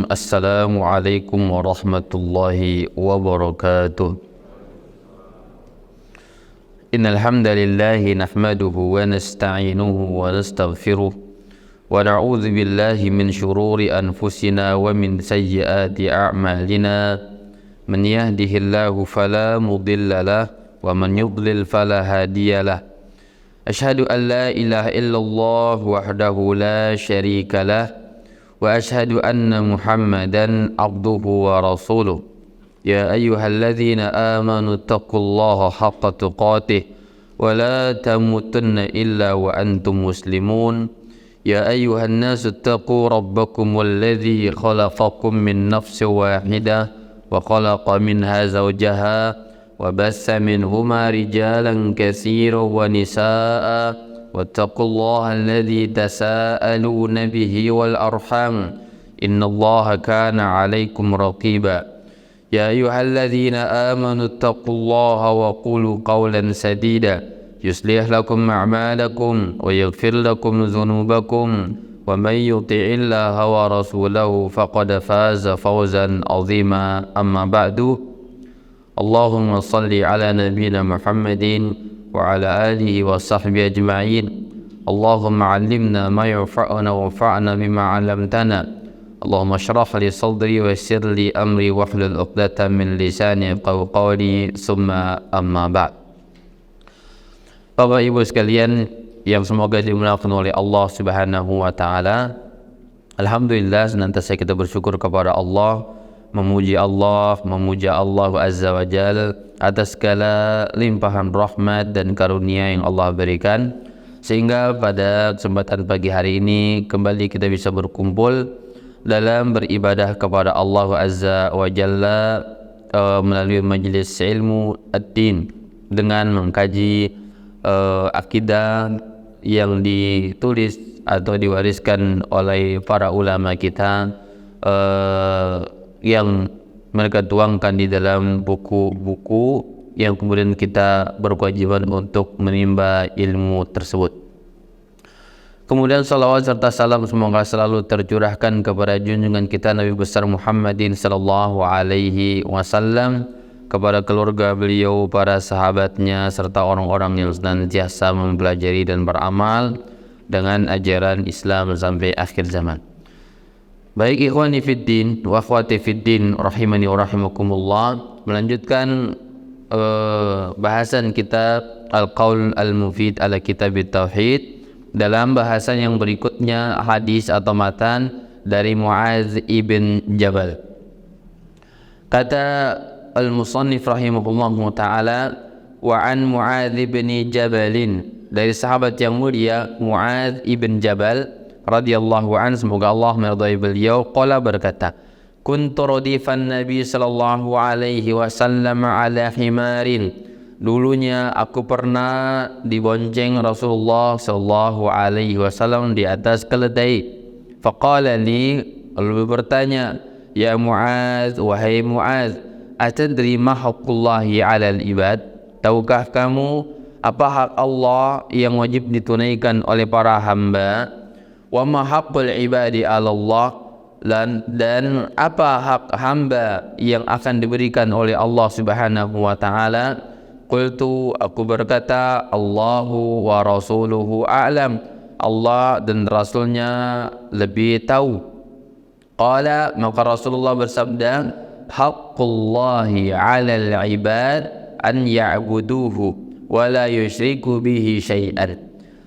Assalamualaikum warahmatullahi wabarakatuh. Innal hamdalillahi nahmaduhu wa nasta'inuhu wa nastaghfiruh wa na'udzu billahi min shururi anfusina wa min sayyiati a'malina. Man yahdihillahu fala mudilla lahu wa man yudlil fala hadiya lahu. Ashhadu an la ilaha illallah wahdahu la syarika lahu wa ashhadu anna Muhammadan abduhu wa rasuluh. Ya ayyuhalladzina amanu taqullaha haqqa tuqatih wa la tamutunna illa wa antum muslimun. Ya ayyuhan nasu taqu rabbakum walladzi khalaqakum min nafsin wahidah wa khalaqa minha zawjaha wa bassa minhuma rijalan katsiran wa nisaa'a wattaqullaha alladzi tasaaluna bihi wal arham innallaha kana 'alaikum raqiba. Ya ayyuhalladzina amanu taqullaha wa qulu qawlan sadida yuslih lakum a'malakum wa yaghfir lakum dhunubakum wa man yuti'illaha wa rasulahu faqad faza fawzan 'azima. Amma ba'du. Allahumma salli ala nabiyyina Muhammadin wa ala alihi wa sahbihi ajma'in. Allahumma 'allimna ma yanfa'una wanfa'na bima 'allamtana. Allahumma shrah li sadri wa yassir li amri wahlul 'uqdatam min lisani yafqahu qawli. Summa amma ba'd. Bapak Ibu sekalian yang semoga dimuliakan oleh Allah Subhanahu wa taala. Alhamdulillah, senantiasa kita bersyukur kepada Allah, memuja Allah Azza wa Jalla atas segala limpahan rahmat dan karunia yang Allah berikan, sehingga pada kesempatan pagi hari ini kembali kita bisa berkumpul dalam beribadah kepada Allah Azza wa Jalla melalui majelis ilmu ad-din dengan mengkaji akidah yang ditulis atau diwariskan oleh para ulama kita yang mereka tuangkan di dalam buku-buku yang kemudian kita berkewajiban untuk menimba ilmu tersebut. Kemudian salawat serta salam semoga selalu tercurahkan kepada junjungan kita Nabi besar Muhammadin sallallahu alaihi wasallam, kepada keluarga beliau, para sahabatnya, serta orang-orang yang senantiasa mempelajari dan beramal dengan ajaran Islam sampai akhir zaman. Baik ikhwani fiddin wa akhwati fiddin rahimani wa rahimakumullah, melanjutkan bahasan kitab Al-Qaul Al-Mufid ala Kitab Tauhid. Dalam bahasan yang berikutnya, hadis atau matan dari Mu'adz ibn Jabal. Kata Al-Musannif rahimahullahu ta'ala, wa an Mu'adz ibn Jabalin, dari sahabat yang mulia Mu'adz ibn Jabal radhiyallahu an, semoga Allah meridai beliau, qala berkata, kuntu radifan Nabi sallallahu alaihi wasallam ala himarin, dulunya aku pernah dibonceng Rasulullah sallallahu alaihi wasallam di atas keledai. Faqala li, lalu bertanya, ya Mu'adz, wahai Mu'adz, atadri ma haqqullahi 'alal ibad, tahukah kamu apa hak Allah yang wajib ditunaikan oleh para hamba? Wa ma haqqul ibadi 'ala Allah, dan apa hak hamba yang akan diberikan oleh Allah Subhanahu wa taala? Qultu, aku berkata, Allahu wa rasuluhu a'lam, Allah dan rasulnya lebih tahu. Qala, maka Rasulullah bersabda, haqqullahi 'alal ibad an ya'buduhu wa la yusyriku bihi syai'an.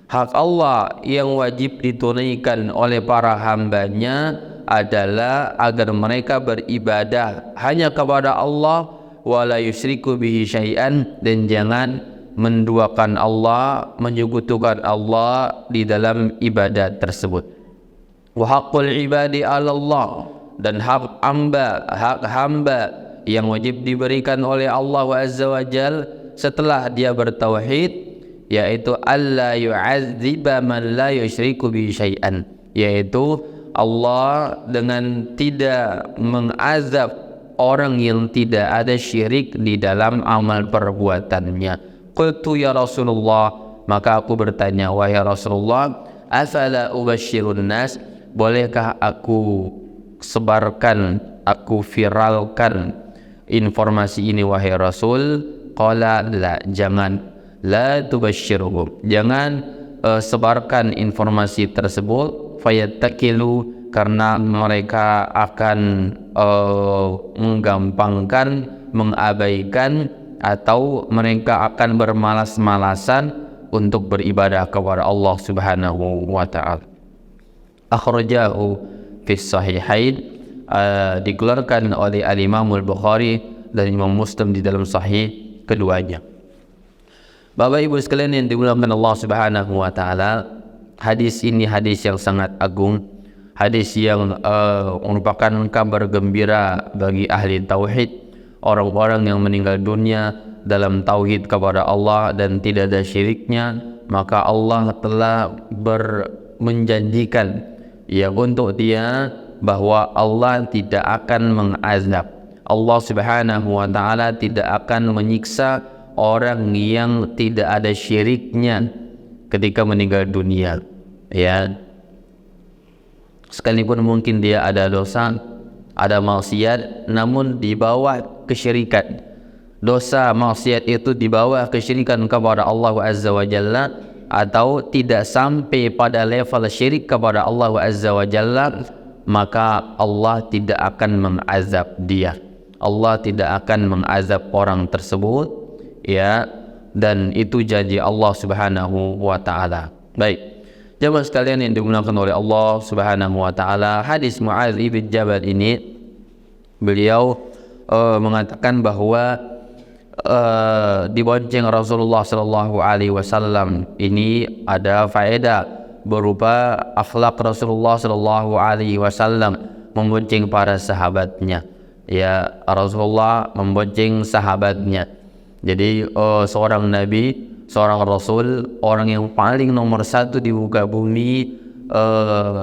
Hak Allah yang wajib ditunaikan oleh para hambanya adalah agar mereka beribadah hanya kepada Allah, wa la yusyriku bihi syai'an, dan jangan menduakan Allah, menyekutukan Allah di dalam ibadat tersebut. Wa haqqul ibadi 'ala Allah, dan hak hamba yang wajib diberikan oleh Allah Azza wa Jalla setelah dia bertauhid, yaitu alla yu'adziba man la yusyriku bi syai'an, yaitu Allah dengan tidak mengazab orang yang tidak ada syirik di dalam amal perbuatannya. Qultu ya Rasulullah, maka aku bertanya, wahai Rasulullah, afala ubashirun nas, bolehkah aku sebarkan, aku viralkan informasi ini wahai Rasul? Qala la, jangan. La tubasyirhum, jangan sebarkan informasi tersebut. Fayattakilu, karena mereka akan menggampangkan, mengabaikan, atau mereka akan bermalas-malasan untuk beribadah kepada Allah Subhanahu wa ta'ala. Akhrajahu fi sahihain, dikeluarkan oleh al-Imam al-Bukhari dan Imam Muslim di dalam sahih keduanya. Bapak Ibu sekalian yang dimuliakan Allah Subhanahu wa ta'ala, hadis ini hadis yang sangat agung, hadis yang merupakan kabar gembira bagi ahli tauhid, orang-orang yang meninggal dunia dalam tauhid kepada Allah dan tidak ada syiriknya. Maka Allah telah menjanjikan ya untuk dia bahwa Allah tidak akan mengazab, Allah Subhanahu wa ta'ala tidak akan menyiksa orang yang tidak ada syiriknya ketika meninggal dunia, ya. Sekalipun mungkin dia ada dosa, ada maksiat, namun di bawah kesyirikan. Dosa maksiat itu di bawah kesyirikan kepada Allah Azza wa Jalla, atau tidak sampai pada level syirik kepada Allah Azza wa Jalla, maka Allah tidak akan mengazab dia. Allah tidak akan mengazab orang tersebut, ya, dan itu janji Allah Subhanahu wa ta'ala. Baik, jemaah sekalian yang dimuliakan oleh Allah Subhanahu wa ta'ala, hadis Mu'adz ibn Jabal ini, beliau mengatakan bahwa dibonceng Rasulullah sallallahu alaihi wasallam ini ada faedah berupa akhlak Rasulullah sallallahu alaihi wasallam membonceng para sahabatnya. Ya, Rasulullah membonceng sahabatnya. Jadi seorang nabi, seorang rasul, orang yang paling nomor satu di muka bumi,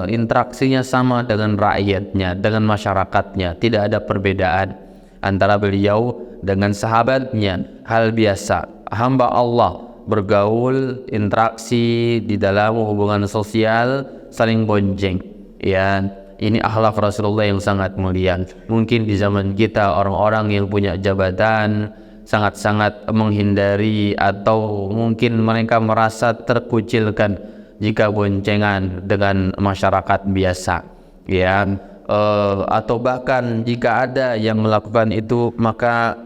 interaksinya sama dengan rakyatnya, dengan masyarakatnya. Tidak ada perbedaan antara beliau dengan sahabatnya. Hal biasa, hamba Allah bergaul, interaksi di dalam hubungan sosial, saling bonceng, ya. Ini akhlak Rasulullah yang sangat mulia. Mungkin di zaman kita orang-orang yang punya jabatan sangat-sangat menghindari, atau mungkin mereka merasa terkucilkan jika boncengan dengan masyarakat biasa, ya. Atau bahkan jika ada yang melakukan itu, maka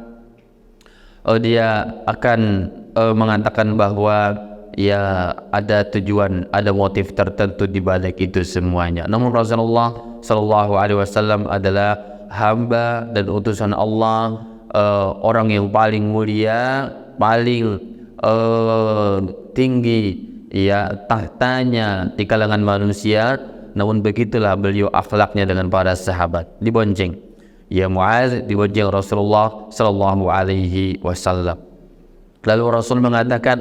dia akan mengatakan bahwa ya ada tujuan, ada motif tertentu di balik itu semuanya. Namun Rasulullah sallallahu alaihi wasallam adalah hamba dan utusan Allah, orang yang paling mulia, paling tinggi ya tahtanya di kalangan manusia. Namun begitulah beliau akhlaknya dengan para sahabat, dibonceng. Ya Mu'adz dibonceng Rasulullah sallallahu alaihi wasallam. Lalu Rasul mengatakan,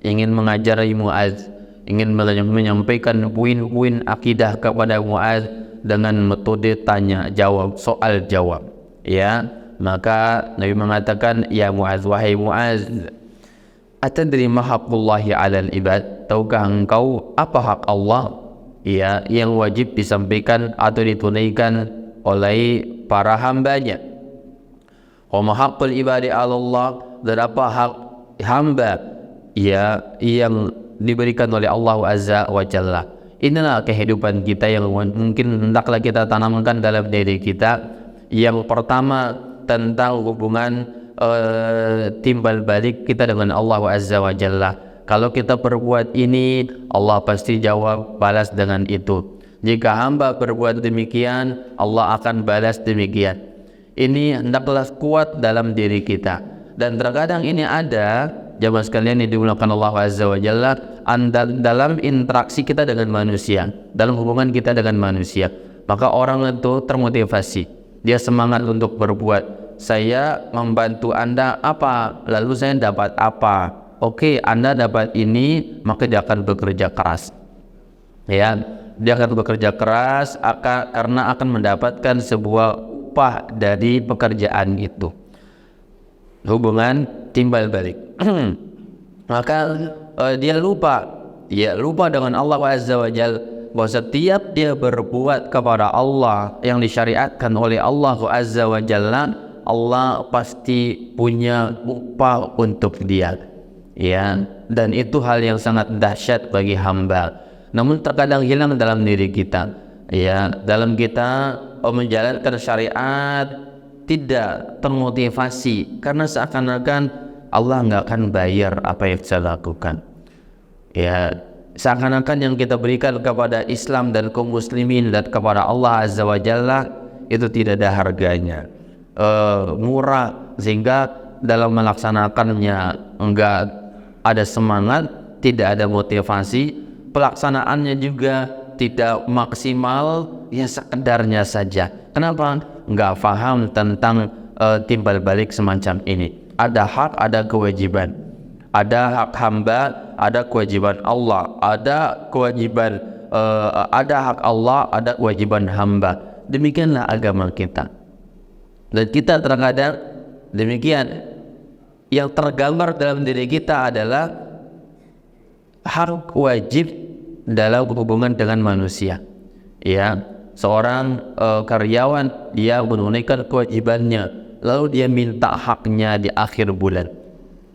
ingin mengajari Mu'adz, ingin menyampaikan poin-poin akidah kepada Mu'adz dengan metode tanya jawab, soal jawab, ya. Maka Nabi mengatakan, ya Mu'adz, wahai Mu'adz, atadri ma haqqullahi 'alal ibad, tahukah engkau apa hak Allah, ya, yang wajib disampaikan atau ditunaikan oleh para hambanya? Wa ma haqqul ibadi 'ala Allah, dan apa hak hamba ya yang diberikan oleh Allah Azza wa Jalla. Inilah kehidupan kita yang mungkin hendaklah kita tanamkan dalam diri kita. Yang pertama tentang hubungan timbal balik kita dengan Allah Azza wa Jalla. Kalau kita berbuat ini, Allah pasti jawab, balas dengan itu. Jika hamba berbuat demikian, Allah akan balas demikian. Ini hendaklah kuat dalam diri kita. Dan terkadang ini ada, jamaah sekalian yang dimuliakan Allah Azza wa Jalla, dalam interaksi kita dengan manusia, dalam hubungan kita dengan manusia, maka orang itu termotivasi, dia semangat untuk berbuat. Saya membantu Anda apa, lalu saya dapat apa? Oke, Anda dapat ini, maka dia akan bekerja keras, ya. Dia akan bekerja keras karena akan mendapatkan sebuah upah dari pekerjaan itu. Hubungan timbal balik. Maka dia lupa dengan Allah Azza wa Jalla, bahwa setiap dia berbuat kepada Allah yang disyariatkan oleh Allah Azza wa Jalla, Allah pasti punya upah untuk dia, ya. Dan itu hal yang sangat dahsyat bagi hamba. Namun terkadang hilang dalam diri kita, ya. Dalam kita menjalankan syariat tidak termotivasi karena seakan-akan Allah nggak akan bayar apa yang saya lakukan, ya. Seakan-akan yang kita berikan kepada Islam dan kaum muslimin dan kepada Allah Azza wa Jalla itu tidak ada harganya, murah, sehingga dalam melaksanakannya enggak ada semangat, tidak ada motivasi, pelaksanaannya juga tidak maksimal, ya sekedarnya saja. Kenapa? Enggak paham tentang timbal balik semacam ini. Ada hak, ada kewajiban. Ada hak hamba, ada kewajiban Allah. Ada kewajiban, ada hak Allah, ada kewajiban hamba. Demikianlah agama kita. Dan kita terkadang demikian. Yang tergambar dalam diri kita adalah hak wajib dalam hubungan dengan manusia. Ya, seorang karyawan dia menunaikan kewajibannya, lalu dia minta haknya di akhir bulan.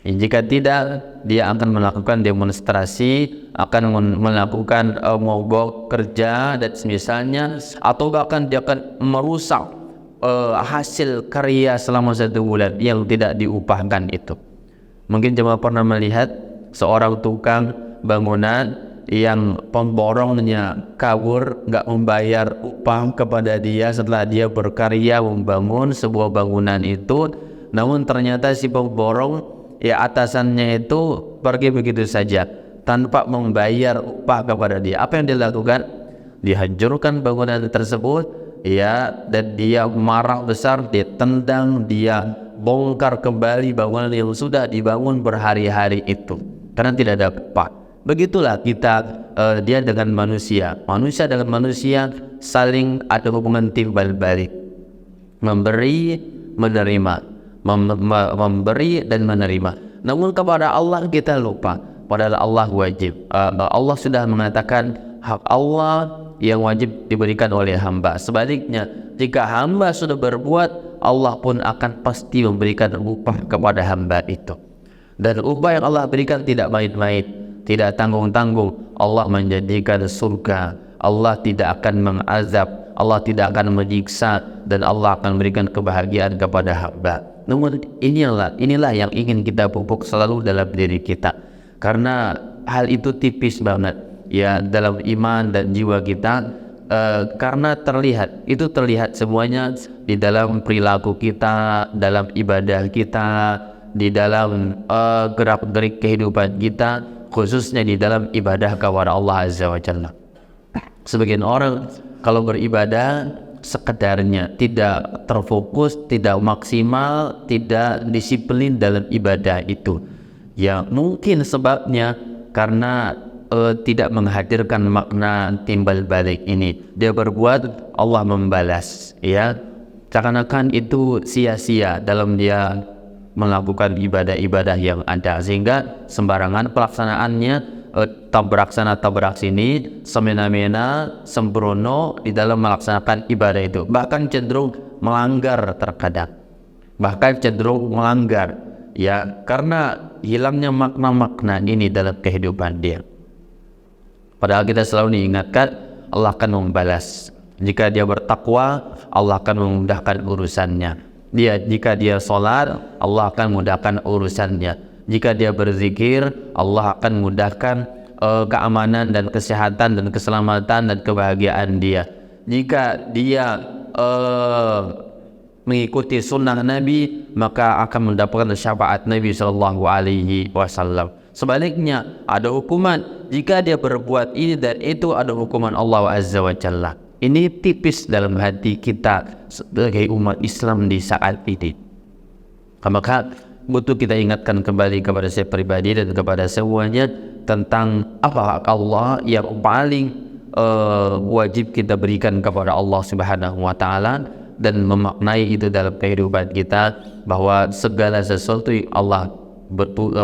Jika tidak, dia akan melakukan demonstrasi, akan melakukan mogok kerja dan semisalnya, atau bahkan dia akan merusak hasil karya selama 1 bulan yang tidak diupahkan itu. Mungkin jemaah pernah melihat seorang tukang bangunan yang pemborongnya kabur, nggak membayar upah kepada dia setelah dia berkarya membangun sebuah bangunan itu. Namun ternyata si pemborong, ya atasannya itu pergi begitu saja tanpa membayar upah kepada dia. Apa yang dilakukan? Dihancurkan bangunan tersebut, ya, dan dia marah besar, dia tendang, dia bongkar kembali bangunan yang sudah dibangun berhari-hari itu karena tidak ada upah. Begitulah kita, dia dengan manusia, manusia dengan manusia saling ada hubungan timbal balik, memberi menerima, memberi dan menerima. Namun kepada Allah kita lupa, padahal Allah wajib. Allah sudah mengatakan hak Allah yang wajib diberikan oleh hamba. Sebaliknya, jika hamba sudah berbuat, Allah pun akan pasti memberikan upah kepada hamba itu. Dan upah yang Allah berikan tidak main-main, tidak tanggung-tanggung. Allah menjadikan surga, Allah tidak akan mengazab, Allah tidak akan menyiksa, dan Allah akan memberikan kebahagiaan kepada hamba. Namun inilah yang ingin kita pupuk selalu dalam diri kita, karena hal itu tipis banget, ya, dalam iman dan jiwa kita, karena terlihat semuanya di dalam perilaku kita, dalam ibadah kita, di dalam gerak-gerik kehidupan kita, khususnya di dalam ibadah kepada Allah Azza wa Jalla. Sebagian orang kalau beribadah sekedarnya, tidak terfokus, tidak maksimal, tidak disiplin dalam ibadah itu. Ya mungkin sebabnya karena tidak menghadirkan makna timbal balik ini. Dia berbuat, Allah membalas, ya. Seakan-akan itu sia-sia dalam dia melakukan ibadah-ibadah yang ada, sehingga sembarangan pelaksanaannya, tabrak sana tabrak sini, semena-mena, sembrono di dalam melaksanakan ibadah itu, bahkan cenderung melanggar terkadang, ya, karena hilangnya makna-makna ini dalam kehidupan dia. Padahal kita selalu diingatkan Allah akan membalas. Jika dia bertakwa, Allah akan memudahkan urusannya. Jika dia sholat, Allah akan mudahkan urusannya. Jika dia berzikir, Allah akan mudahkan keamanan dan kesehatan dan keselamatan dan kebahagiaan dia. Jika dia mengikuti sunnah Nabi, maka akan mendapatkan syafaat Nabi SAW. Sebaliknya, ada hukuman jika dia berbuat ini dan itu, ada hukuman Allah Azza wa Jalla. Ini tipis dalam hati kita sebagai umat Islam di saat ini. Maka butuh kita ingatkan kembali kepada saya pribadi dan kepada semuanya tentang apa hak Allah yang paling wajib kita berikan kepada Allah Subhanahu wa Ta'ala, dan memaknai itu dalam kehidupan kita, bahwa segala sesuatu yang Allah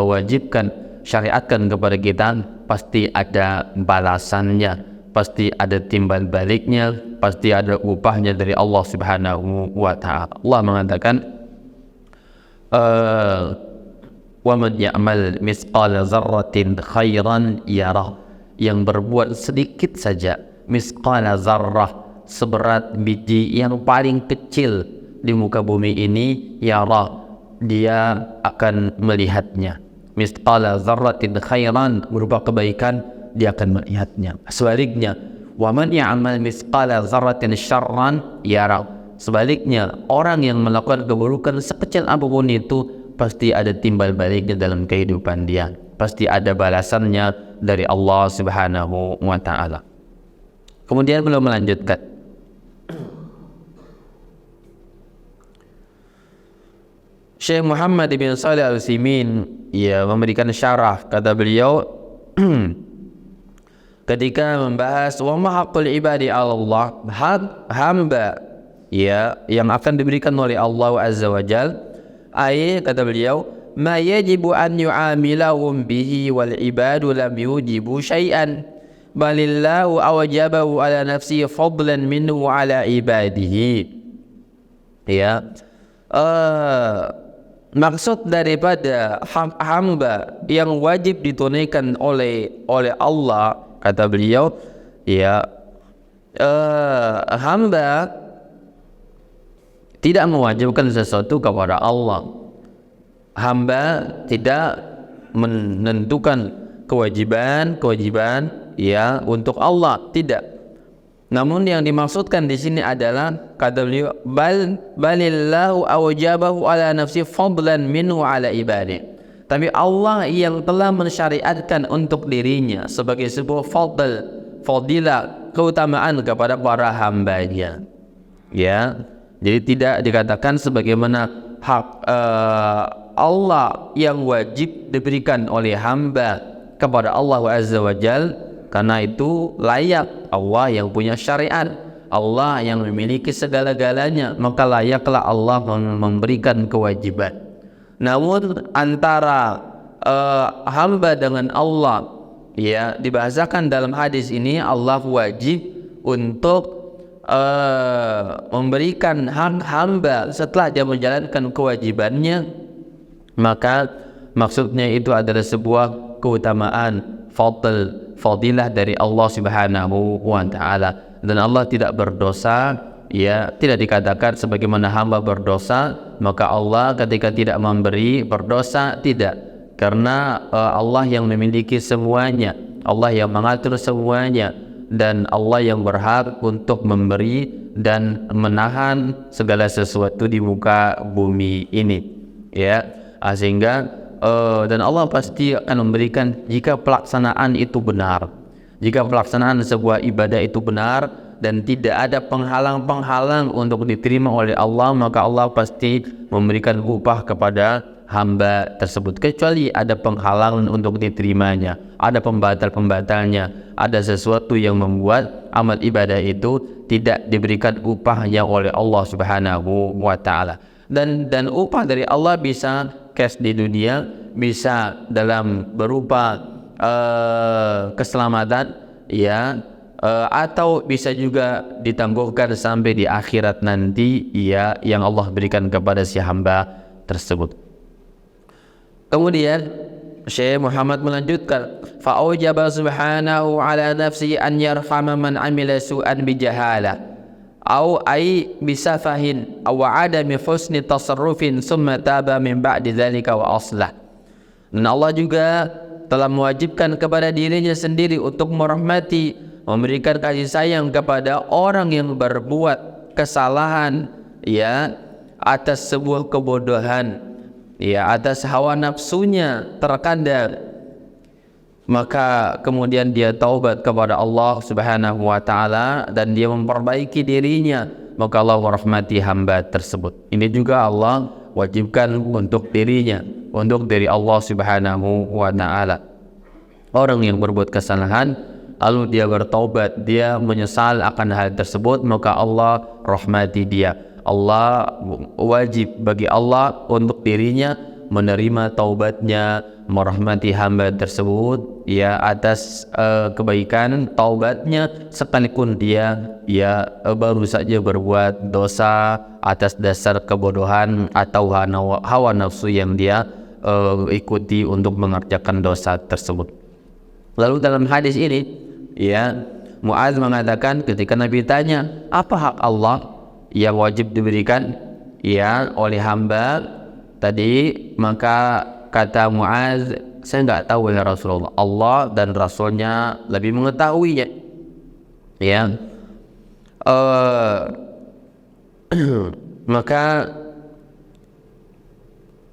wajibkan, syariatkan kepada kita, pasti ada balasannya, pasti ada timbal baliknya, pasti ada upahnya dari Allah Subhanahu wa ta'ala. Allah mengatakan, wa man ya'mal misqala dzarratin khairan yarah, yang berbuat sedikit saja misqala dzarrah, seberat biji yang paling kecil di muka bumi ini, yarah, dia akan melihatnya. Misqala dzarratin khairan berupa kebaikan, dia akan melihatnya. Sebaliknya, wa man ya'mal misqala dzarratin syarran yarah, sebaliknya orang yang melakukan keburukan sekecil apapun itu pasti ada timbal baliknya dalam kehidupan dia, pasti ada balasannya dari Allah Subhanahu wa ta'ala. Kemudian beliau melanjutkan, Syekh Muhammad bin Shalih Al-Utsaimin memberikan syarah, kata beliau ketika membahas wa ma haqqul ibadi 'ala Allah, hak hamba yang akan diberikan oleh Allah Azza wa Jalla, kata beliau, ma yajibu an yu'amilahum bihi wal ibadu lam yujibu syai'an balillahu awjabahu ala nafsihi fadlan minhu ala ibadihi. Maksud daripada hak hamba yang wajib ditunaikan oleh Allah, kata beliau, hamba tidak mewajibkan sesuatu kepada Allah. Hamba tidak menentukan kewajiban untuk Allah, tidak. Namun yang dimaksudkan di sini adalah, kata beliau, balillahu awjabahu ala nafsi fadlan minhu ala ibadi. Tapi Allah yang telah mensyariatkan untuk dirinya sebagai sebuah fadilah, keutamaan kepada para hambanya. Jadi tidak dikatakan sebagaimana hak Allah yang wajib diberikan oleh hamba kepada Allah Azza wa Jalla, karena itu layak Allah yang punya syariat, Allah yang memiliki segala-galanya, maka layaklah Allah memberikan kewajiban. Namun antara hamba dengan Allah, dibahasakan dalam hadis ini, Allah wajib untuk memberikan hak hamba setelah dia menjalankan kewajibannya, maka maksudnya itu adalah sebuah keutamaan, fadilah dari Allah Subhanahu wa ta'ala. Dan Allah tidak berdosa, tidak dikatakan sebagaimana hamba berdosa, maka Allah ketika tidak memberi berdosa, tidak. Karena Allah yang memiliki semuanya, Allah yang mengatur semuanya, dan Allah yang berhak untuk memberi dan menahan segala sesuatu di muka bumi ini, sehingga dan Allah pasti akan memberikan jika pelaksanaan itu benar, jika pelaksanaan sebuah ibadah itu benar dan tidak ada penghalang-penghalang untuk diterima oleh Allah, maka Allah pasti memberikan upah kepada hamba tersebut, kecuali ada penghalangan untuk diterimanya, ada pembatal-pembatalnya, ada sesuatu yang membuat amal ibadah itu tidak diberikan upahnya oleh Allah Subhanahu wa ta'ala. Dan upah dari Allah bisa cash di dunia, bisa dalam berupa keselamatan, atau bisa juga ditangguhkan sampai di akhirat nanti, yang Allah berikan kepada si hamba tersebut. Kemudian Syekh Muhammad melanjutkan, fa'awjaba subhanahu ala nafsi an yarhama man amila su'an bijahalah au ay bisafahin aw adami husni tasarrufin summa taba min ba'di dzalika wa aslah. Dan Allah juga telah mewajibkan kepada dirinya sendiri untuk merahmati, memberikan kasih sayang kepada orang yang berbuat kesalahan, atas sebuah kebodohan, atas hawa nafsunya terkadang, maka kemudian dia taubat kepada Allah Subhanahu wa ta'ala dan dia memperbaiki dirinya, maka Allah merahmati hamba tersebut. Ini juga Allah wajibkan untuk dirinya, untuk diri Allah Subhanahu wa ta'ala. Orang yang berbuat kesalahan lalu dia bertaubat, dia menyesal akan hal tersebut, maka Allah rahmati dia. Allah wajib bagi Allah untuk dirinya menerima taubatnya, merahmati hamba tersebut ya atas kebaikan taubatnya, sekalipun dia baru saja berbuat dosa atas dasar kebodohan atau hawa nafsu yang dia ikuti untuk mengerjakan dosa tersebut. Lalu dalam hadis ini ya Mu'adz mengatakan ketika Nabi tanya apa hak Allah yang wajib diberikan ya oleh hamba tadi, maka kata Mu'adz, saya enggak tahu ya Rasulullah, Allah dan Rasulnya lebih mengetahuinya ya. Maka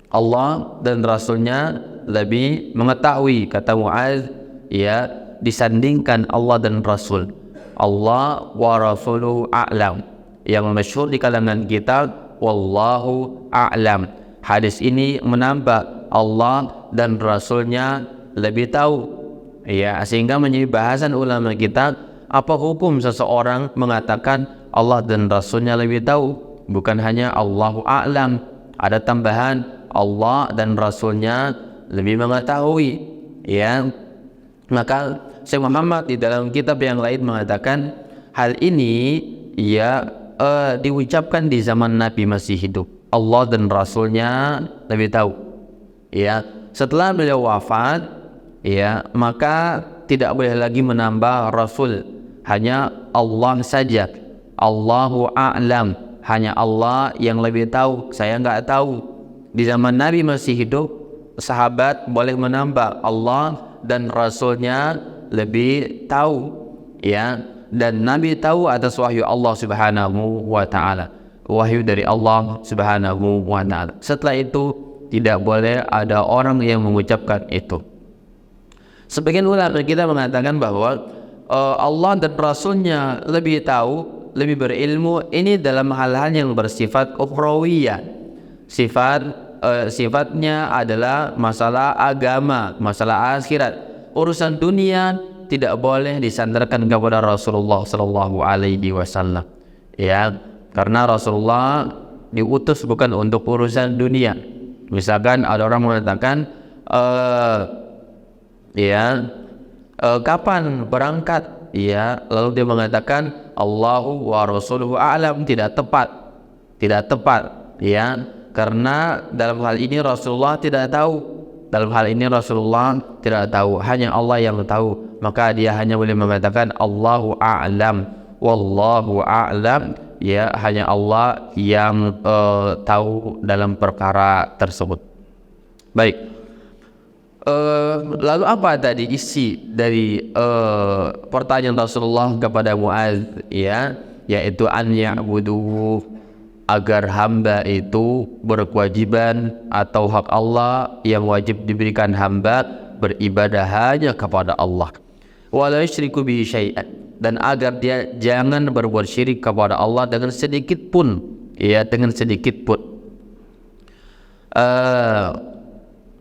Allah dan Rasulnya lebih mengetahui, kata Mu'adz ya, disandingkan Allah dan Rasul. Allah wa Rasuluhu a'lam, yang masyhur di kalangan kita wallahu a'lam. Hadis ini menambah Allah dan Rasulnya lebih tahu ya, sehingga menjadi bahasan ulama kita, apa hukum seseorang mengatakan Allah dan Rasulnya lebih tahu, bukan hanya Allahu a'lam, ada tambahan Allah dan Rasulnya lebih mengetahui ya. Maka Syekh Muhammad di dalam kitab yang lain mengatakan hal ini ya diucapkan di zaman Nabi masih hidup. Allah dan Rasulnya lebih tahu ya. Setelah beliau wafat ya, maka tidak boleh lagi menambah Rasul, hanya Allah saja. Allahu a'lam, hanya Allah yang lebih tahu, saya enggak tahu. Di zaman Nabi masih hidup, sahabat boleh menambah Allah dan Rasulnya lebih tahu ya, dan Nabi tahu atas wahyu Allah Subhanahu wa ta'ala, wahyu dari Allah Subhanahu wa ta'ala. Setelah itu tidak boleh ada orang yang mengucapkan itu. Sebagian ulama kita mengatakan bahwa Allah dan Rasulnya lebih tahu, lebih berilmu, ini dalam hal-hal yang bersifat ukhrawiyah. Sifatnya adalah masalah agama, masalah akhirat. Urusan dunia tidak boleh disandarkan kepada Rasulullah sallallahu alaihi wasallam ya, karena Rasulullah diutus bukan untuk urusan dunia. Misalkan ada orang mengatakan kapan berangkat ya, lalu dia mengatakan Allahu wa Rasuluhu a'lam, tidak tepat ya, karena dalam hal ini Rasulullah tidak tahu. Dalam hal ini Rasulullah tidak tahu, hanya Allah yang tahu. Maka dia hanya boleh mengatakan Allahu a'lam, wallahu a'lam ya, hanya Allah yang tahu dalam perkara tersebut. Baik, lalu apa tadi isi dari pertanyaan Rasulullah kepada Mu'adz ya, yaitu an ya'budu, agar hamba itu berkewajiban atau hak Allah yang wajib diberikan hamba beribadah hanya kepada Allah. Wala yusyriku bihi syai'an, dan agar dia jangan berbuat syirik kepada Allah dengan sedikit pun ya, dengan sedikit pun.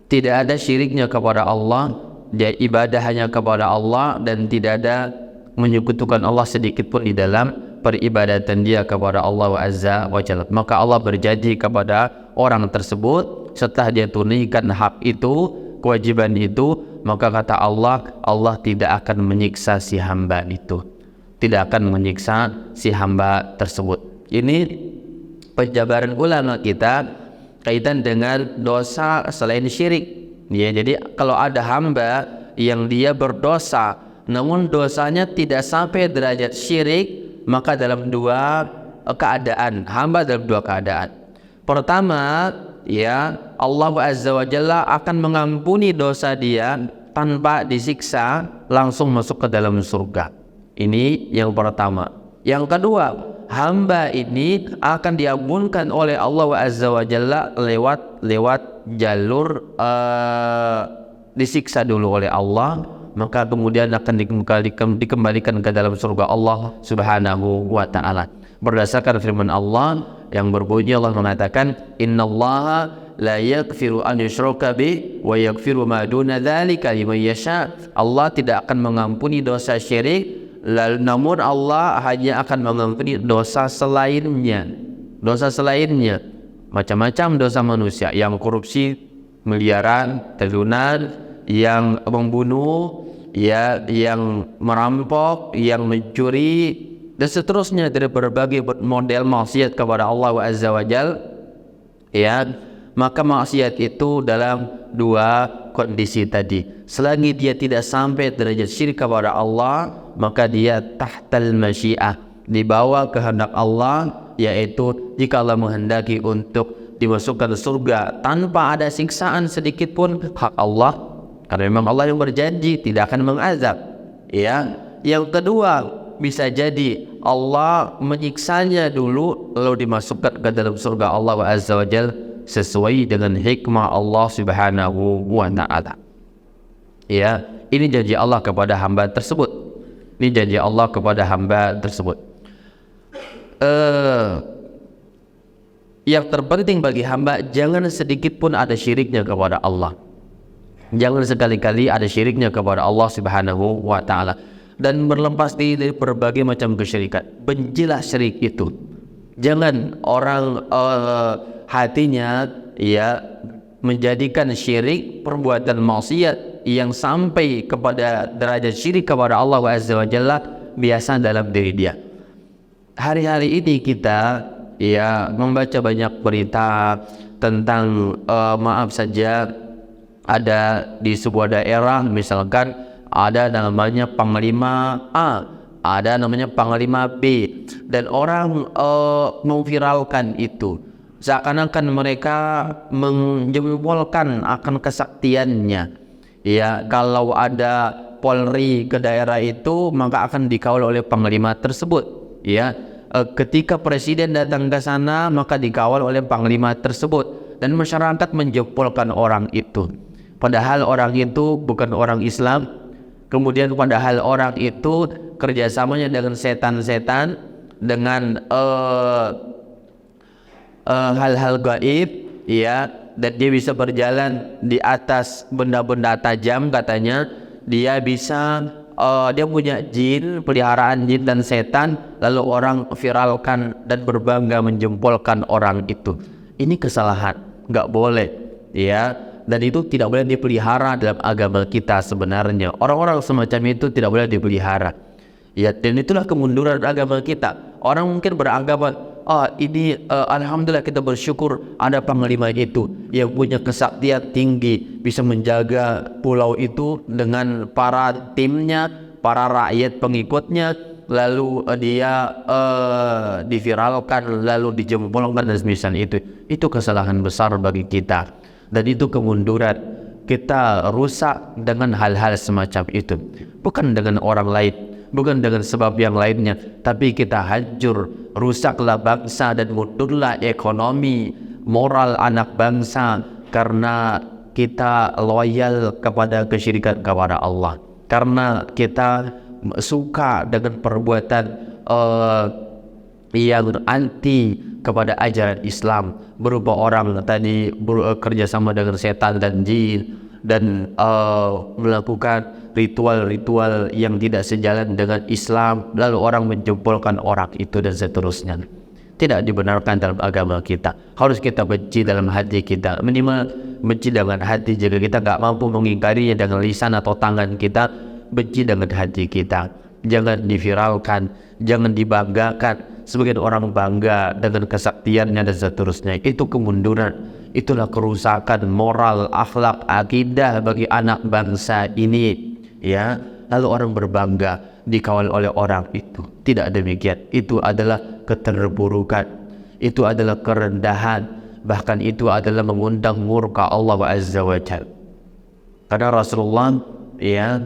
Tidak ada syiriknya kepada Allah, dia ibadah hanya kepada Allah dan tidak ada menyekutukan Allah sedikit pun di dalam peribadatan dia kepada Allah Azza wa Jalla. Maka Allah berjanji kepada orang tersebut setelah dia tunaikan hak itu, kewajiban itu, maka kata Allah, Allah tidak akan menyiksa si hamba itu, tidak akan menyiksa si hamba tersebut. Ini penjabaran ulama kita kaitan dengan dosa selain syirik ya. Jadi kalau ada hamba yang dia berdosa namun dosanya tidak sampai derajat syirik, maka dalam dua keadaan, hamba dalam dua keadaan. Pertama ya, Allah Azza wa Jalla akan mengampuni dosa dia tanpa disiksa, langsung masuk ke dalam surga. Ini yang pertama. Yang kedua, hamba ini akan diampunkan oleh Allah Azza wa Jalla lewat jalur disiksa dulu oleh Allah, maka kemudian akan dikembalikan ke dalam surga Allah Subhanahu wa ta'ala. Berdasarkan firman Allah yang berbunyi, Allah mengatakan innallaha la yaghfiru an yushraka bih wa yaghfiru ma duna dzalika liman yasha. Allah tidak akan mengampuni dosa syirik, namun Allah hanya akan mengampuni dosa selainnya. Dosa selainnya macam-macam dosa manusia, yang korupsi miliaran, triliunan, yang membunuh, ya, yang merampok, yang mencuri, dan seterusnya dari berbagai model maksiat kepada Allah Azza wa Jal, ya, maka maksiat itu dalam dua kondisi tadi. Selagi dia tidak sampai derajat syirik kepada Allah, maka dia tahtal masyiah, di bawah kehendak Allah, yaitu jika Allah menghendaki untuk dimasukkan surga tanpa ada siksaan sedikit pun, hak Allah, karena memang Allah yang berjanji tidak akan mengazab, ya. Yang kedua, bisa jadi Allah menyiksanya dulu lalu dimasukkan ke dalam surga Allah Azza wa Jalla sesuai dengan hikmah Allah Subhanahu wa ta'ala. Ya, ini janji Allah kepada hamba tersebut. Ini janji Allah kepada hamba tersebut. Yang terpenting bagi hamba, jangan sedikit pun ada syiriknya kepada Allah. Jangan sekali-kali ada syiriknya kepada Allah Subhanahu wa ta'ala, dan berlepas diri dari berbagai macam kesyirikan. Bencilah syirik itu. Jangan orang hatinya, ya, menjadikan syirik perbuatan maksiat yang sampai kepada derajat syirik kepada Allah Azza wa Jalla biasa dalam diri dia. Hari-hari ini kita, ya, membaca banyak berita tentang maaf saja, ada di sebuah daerah misalkan ada namanya Panglima A, ada namanya Panglima B, dan orang memviralkan itu seakan-akan mereka menjempolkan akan kesaktiannya. Ya, kalau ada Polri ke daerah itu maka akan dikawal oleh Panglima tersebut. Ya, ketika Presiden datang ke sana maka dikawal oleh Panglima tersebut, dan masyarakat menjempolkan orang itu. Padahal orang itu bukan orang Islam. Kemudian padahal orang itu kerjasamanya dengan setan-setan, dengan hal-hal gaib, ya, dan dia bisa berjalan di atas benda-benda tajam katanya. Dia bisa dia punya jin, peliharaan jin dan setan, lalu orang viralkan dan berbangga menjempolkan orang itu. Ini kesalahan, nggak boleh, ya. Dan itu tidak boleh dipelihara dalam agama kita sebenarnya. Orang-orang semacam itu tidak boleh dipelihara. Ya, dan itulah kemunduran agama kita. Orang mungkin beranggapan, ini alhamdulillah kita bersyukur ada Panglima itu yang punya kesaktian tinggi, bisa menjaga pulau itu dengan para timnya, para rakyat pengikutnya, lalu dia diviralkan, lalu dijempolkan dan semisal itu. Itu kesalahan besar bagi kita. Dan itu kemunduran. Kita rusak dengan hal-hal semacam itu, bukan dengan orang lain, bukan dengan sebab yang lainnya, tapi kita hancur, rusaklah bangsa dan mundurlah ekonomi, moral anak bangsa, karena kita loyal kepada kesyirikan kepada Allah, karena kita suka dengan perbuatan yang anti kepada ajaran Islam, berupa orang tadi bekerjasama dengan setan dan jin, dan melakukan ritual-ritual yang tidak sejalan dengan Islam, lalu orang menjempolkan orang itu dan seterusnya. Tidak dibenarkan dalam agama kita. Harus kita benci dalam hati kita, minimal benci dengan hati. Jika kita nggak mampu mengingkarinya dengan lisan atau tangan kita, benci dengan hati kita. Jangan diviralkan, jangan dibanggakan. Sebagian orang bangga dengan kesaktiannya dan seterusnya. Itu kemunduran, itulah kerusakan moral, akhlak, akidah bagi anak bangsa ini, ya. Lalu orang berbangga dikawal oleh orang itu. Tidak demikian. Itu adalah keterburukan, itu adalah kerendahan, bahkan itu adalah mengundang murka Allah Azza wa Jalla. Karena Rasulullah, ya,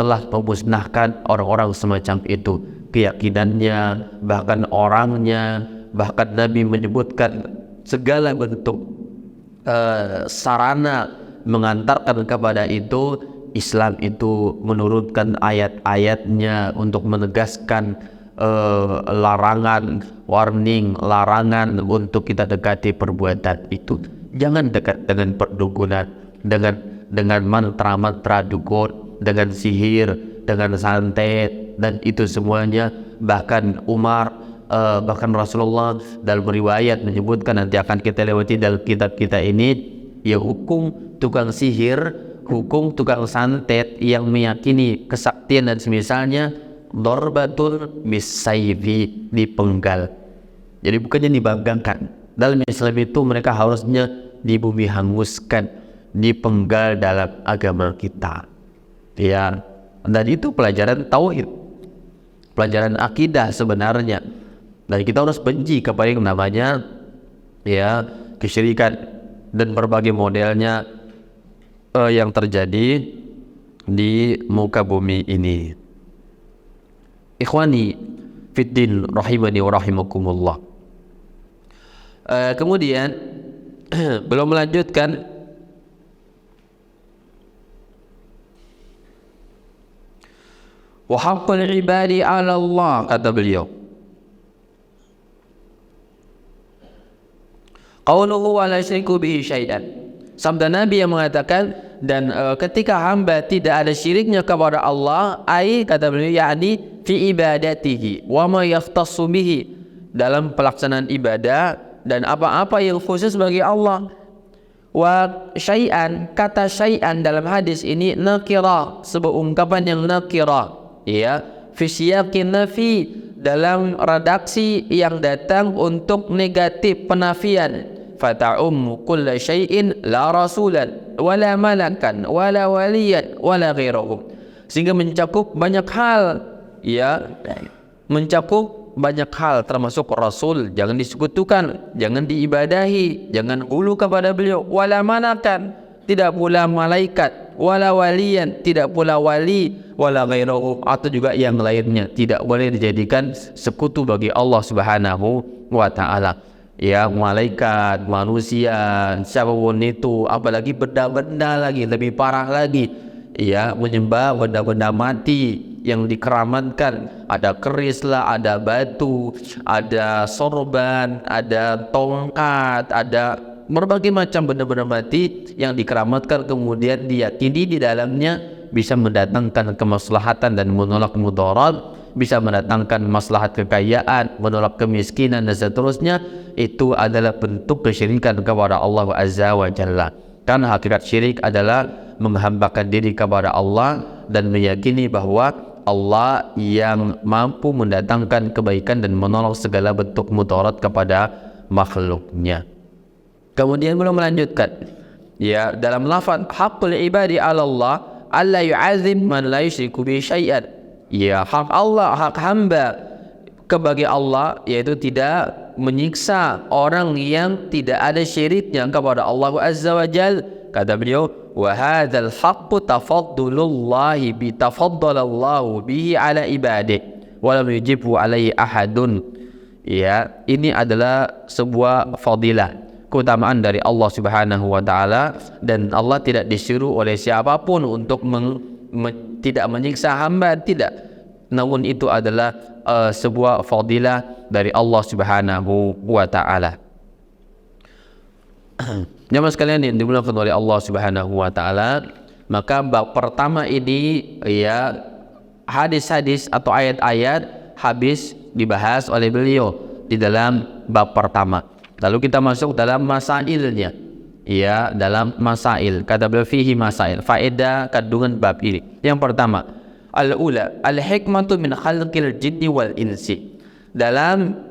telah memusnahkan orang-orang semacam itu, keyakinannya, bahkan orangnya. Bahkan Nabi menyebutkan segala bentuk sarana mengantarkan kepada itu. Islam itu menurunkan ayat-ayatnya untuk menegaskan larangan, warning, larangan untuk kita dekati perbuatan itu. Jangan dekat dengan perdukunan, dengan mantra-mantra dukun, dengan sihir, dengan santet, dan itu semuanya. Bahkan Umar, bahkan Rasulullah dalam riwayat menyebutkan, nanti akan kita lewati dalam kitab kita ini, ya hukum tukang sihir, hukum tukang santet yang meyakini kesaktian dan semisalnya, darbatul bisayfi, dipenggal. Jadi bukannya dibanggakan. Dalam Islam itu mereka harusnya dibumi hanguskan, dipenggal dalam agama kita. Ya, dan itu pelajaran tauhid, pelajaran akidah sebenarnya. Dan kita harus benci kepada yang namanya ya kesyirikan dan berbagai modelnya yang terjadi di muka bumi ini. Ikhwani fiddin rahimani wa rahimakumullah. Kemudian belum melanjutkan, wa haqqul ibadi 'ala Allah, kata beliau. Qauluhu wa la yusyriku bihi syai'an. Sabda Nabi yang mengatakan, dan ketika hamba tidak ada syiriknya kepada Allah, kata beliau, yakni fi ibadatihi wa ma yahtassu bihi, dalam pelaksanaan ibadah dan apa-apa yang khusus bagi Allah. Wa syai'an, kata syai'an dalam hadis ini nakira, sebuah ungkapan yang nakira, ya, fi siyaqin nafi, dalam redaksi yang datang untuk negatif, penafian. Fata'ummu kulla syai'in la rasulan wala malakan wala waliyan wala ghairahum, sehingga mencakup banyak hal, ya, mencakup banyak hal termasuk rasul, jangan disekutukan, jangan diibadahi, jangan hulu kepada beliau, wala malakan, tidak pula malaikat, wala waliyan, tidak pula wali, wala ghairahum, atau juga yang lainnya, tidak boleh dijadikan sekutu bagi Allah Subhanahu wa ta'ala. Ya, malaikat, manusia, siapapun itu, apalagi benda-benda lagi, lebih parah lagi, ya, menyembah benda-benda mati yang dikeramatkan. Ada keris lah, ada batu, ada sorban, ada tongkat, ada berbagai macam benda-benda mati yang dikeramatkan, kemudian diyakini di dalamnya bisa mendatangkan kemaslahatan dan menolak mudarat, bisa mendatangkan maslahat kekayaan, menolak kemiskinan dan seterusnya. Itu adalah bentuk kesyirikan kepada Allah Azza wa Jalla. Karena hakikat syirik adalah menghambakan diri kepada Allah dan meyakini bahwa Allah yang mampu mendatangkan kebaikan dan menolak segala bentuk mudarat kepada makhluknya. Kemudian belum melanjutkan, ya, dalam lafaz haqqul ibadi 'ala Allah alla yu'azim man la yusyriku bi syai'an, ya, hak Allah, hak hamba kepada Allah, yaitu tidak menyiksa orang yang tidak ada syiriknya kepada Allah Azza wa Jal. Kata beliau, wa hadzal haqqu tafaddulullahi bi tafaddalallahu bihi ala ibadihi wa lam yujibu alaihi ahadun. Ya, ini adalah sebuah fadilah, keutamaan dari Allah Subhanahu wa taala, dan Allah tidak disuruh oleh siapapun untuk tidak menyiksa hamba, tidak. Namun itu adalah sebuah fadilah dari Allah Subhanahu wa taala. Jamaah sekalian yang dimuliakan oleh Allah Subhanahu wa taala, maka bab pertama ini, ya, hadis-hadis atau ayat-ayat habis dibahas oleh beliau di dalam bab pertama. Lalu kita masuk dalam masailnya, ya, dalam masail. Kata beliau fihi masail, faedah kandungan bab ini. Yang pertama, al-ula al-hikmatu min khalqil jinni wal insi. Dalam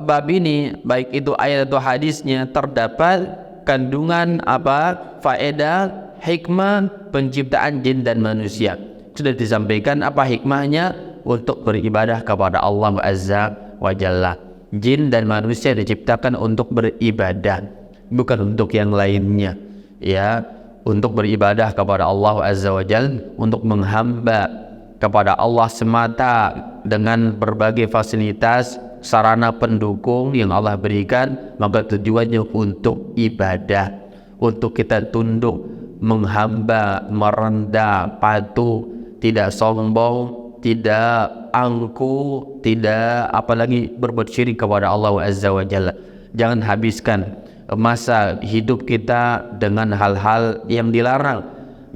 bab ini, baik itu ayat atau hadisnya, terdapat kandungan apa? Faedah, hikmah penciptaan jin dan manusia. Sudah disampaikan apa hikmahnya? Untuk beribadah kepada Allah Azza wa Jalla. Jin dan manusia diciptakan untuk beribadah, bukan untuk yang lainnya, ya, untuk beribadah kepada Allah Azza wa Jalla, untuk menghamba kepada Allah semata dengan berbagai fasilitas sarana pendukung yang Allah berikan. Maka tujuannya untuk ibadah, untuk kita tunduk, menghamba, merendah, patuh, tidak sombong, tidak angku, tidak apalagi berbuat syirik kepada Allah Azza wa Jalla. Jangan habiskan masa hidup kita dengan hal-hal yang dilarang.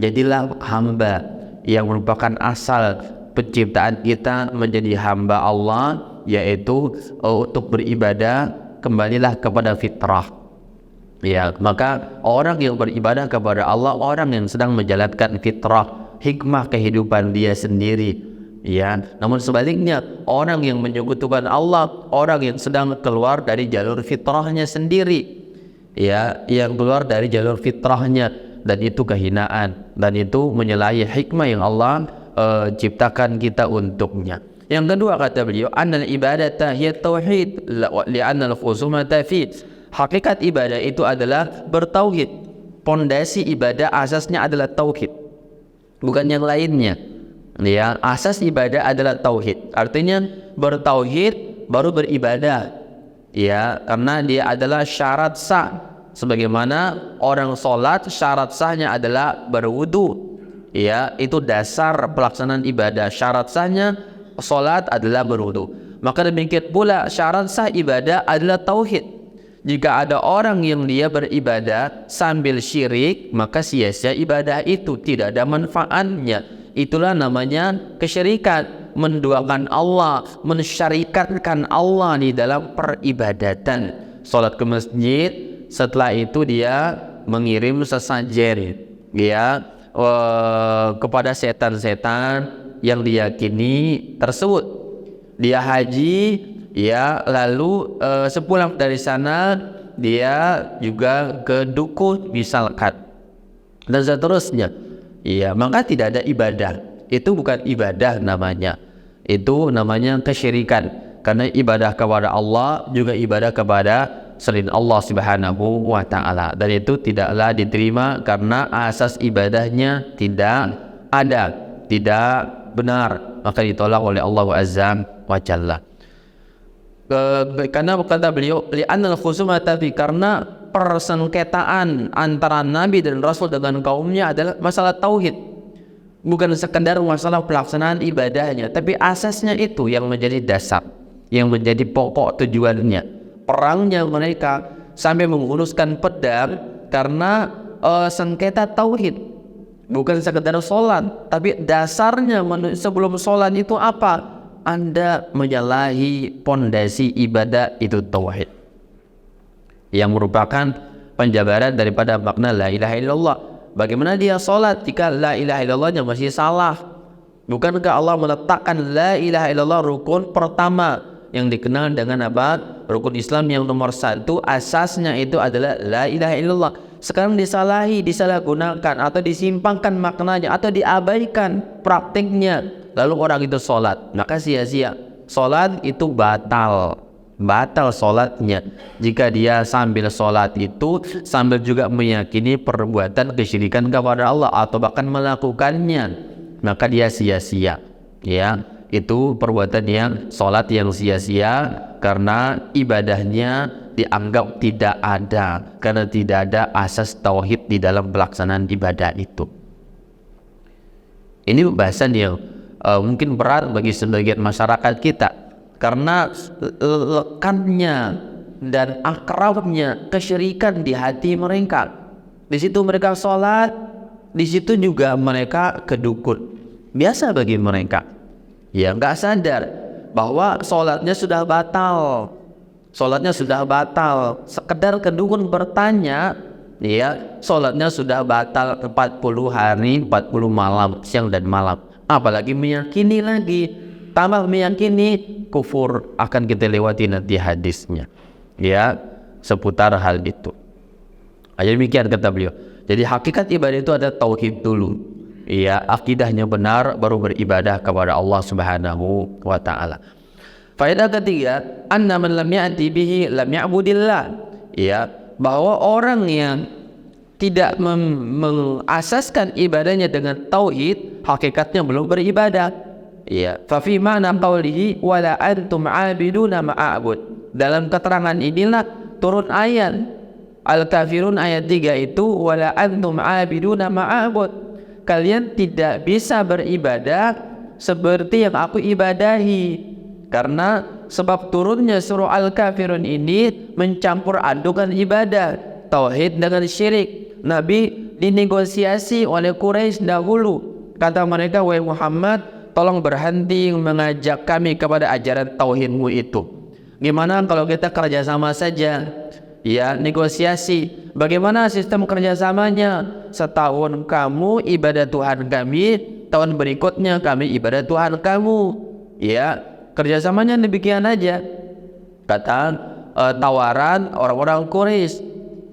Jadilah hamba yang merupakan asal penciptaan kita menjadi hamba Allah, yaitu untuk beribadah. Kembalilah kepada fitrah, Ya, maka orang yang beribadah kepada Allah, orang yang sedang menjalankan fitrah, hikmah kehidupan dia sendiri. Ya, namun sebaliknya orang yang menyekutukan Allah, orang yang sedang keluar dari jalur fitrahnya sendiri. Ya, yang keluar dari jalur fitrahnya, dan itu kehinaan, dan itu menyalahi hikmah yang Allah ciptakan kita untuknya. Yang kedua kata beliau, annal ibadata hiya tauhid li'anna al-khusumata fi. Hakikat ibadah itu adalah bertauhid. Pondasi ibadah asasnya adalah tauhid, bukan yang lainnya. Ya, asas ibadah adalah tauhid. Artinya bertauhid baru beribadah. Ya, karena dia adalah syarat sah. Sebagaimana orang sholat syarat sahnya adalah berwudu. Ya, itu dasar pelaksanaan ibadah. Syarat sahnya sholat adalah berwudu. Maka demikian pula syarat sah ibadah adalah tauhid. Jika ada orang yang dia beribadah sambil syirik, maka sia-sia ibadah itu, tidak ada manfaatnya. Itulah namanya kesyirikan, menduakan Allah, mensyarikatkan Allah di dalam peribadatan. Salat ke masjid, setelah itu dia mengirim sesajen, ya, kepada setan-setan yang diyakini tersebut. Dia haji, ya, lalu sepulang dari sana dia juga ke dukun misalkan, dan seterusnya. Ya, maka tidak ada ibadah. Itu bukan ibadah namanya. Itu namanya kesyirikan. Karena ibadah kepada Allah juga ibadah kepada selain Allah Subhanahu wa ta'ala. Dan itu tidaklah diterima karena asas ibadahnya tidak ada, tidak benar, maka ditolak oleh Allah Azza wa Jalla. Karena kata beliau, li'annal khusumata fi, karena persengketaan antara Nabi dan Rasul dengan kaumnya adalah masalah tauhid, bukan sekedar masalah pelaksanaan ibadahnya, tapi asasnya itu yang menjadi dasar, yang menjadi pokok tujuannya. Perangnya mereka sampai menguruskan pedang karena sengketa tauhid, bukan sekedar sholat, tapi dasarnya sebelum sholat itu apa? Anda menyalahi pondasi ibadah itu tauhid, yang merupakan penjabaran daripada makna la ilaha illallah. Bagaimana dia sholat jika la ilaha illallahnya masih salah? Bukankah Allah meletakkan la ilaha illallah rukun pertama yang dikenal dengan apa? Rukun Islam yang nomor 1, asasnya itu adalah la ilaha illallah. Sekarang disalahi, disalahgunakan, atau disimpangkan maknanya, atau diabaikan praktiknya, lalu orang itu sholat, maka sia-sia. Sholat itu batal sholatnya jika dia sambil sholat itu sambil juga meyakini perbuatan kesyirikan kepada Allah atau bahkan melakukannya, maka dia sia-sia. Ya, itu perbuatan yang sholat yang sia-sia karena ibadahnya dianggap tidak ada, karena tidak ada asas tauhid di dalam pelaksanaan ibadah itu. Ini bahasan yang mungkin berat bagi sebagian masyarakat kita, karena lekatnya dan akrabnya kesyirikan di hati mereka. Di situ mereka sholat, di situ juga mereka ke dukun. Biasa bagi mereka, ya, nggak sadar bahwa sholatnya sudah batal. Sholatnya sudah batal. Sekedar ke dukun bertanya, ya, sholatnya sudah batal 40 hari 40 malam, siang dan malam. Apalagi meyakini lagi, tambah meyakini, kufur. Akan kita lewati nanti hadisnya, ya, seputar hal itu. Jadi demikian kata beliau. Jadi hakikat ibadah itu ada tauhid dulu, ya, akidahnya benar, baru beribadah kepada Allah Subhanahu wa ta'ala. Faedah ketiga, anna man lam ya'ti bihi lam ya'budillah, ya, bahwa orang yang tidak mengasaskan ibadahnya dengan tauhid, hakikatnya belum beribadah. Ya, fa fi ma'na qawlihi wala antum 'abiduna ma'abud. Dalam keterangan inilah turun ayat Al-Kafirun ayat 3 itu, wala antum 'abiduna ma'abud. Kalian tidak bisa beribadah seperti yang aku ibadahi. Karena sebab turunnya surah Al-Kafirun ini mencampur adukan ibadah tauhid dengan syirik. Nabi dinegosiasi oleh Quraisy dahulu. Kata mereka, wahai Muhammad, tolong berhenti mengajak kami kepada ajaran tauhidmu itu. Gimana kalau kita kerjasama saja? ya negosiasi. Bagaimana sistem kerjasamanya? Setahun kamu ibadah Tuhan kami, tahun berikutnya kami ibadah Tuhan kamu. Ya, kerjasamanya demikian aja. Kata tawaran orang-orang Quraisy.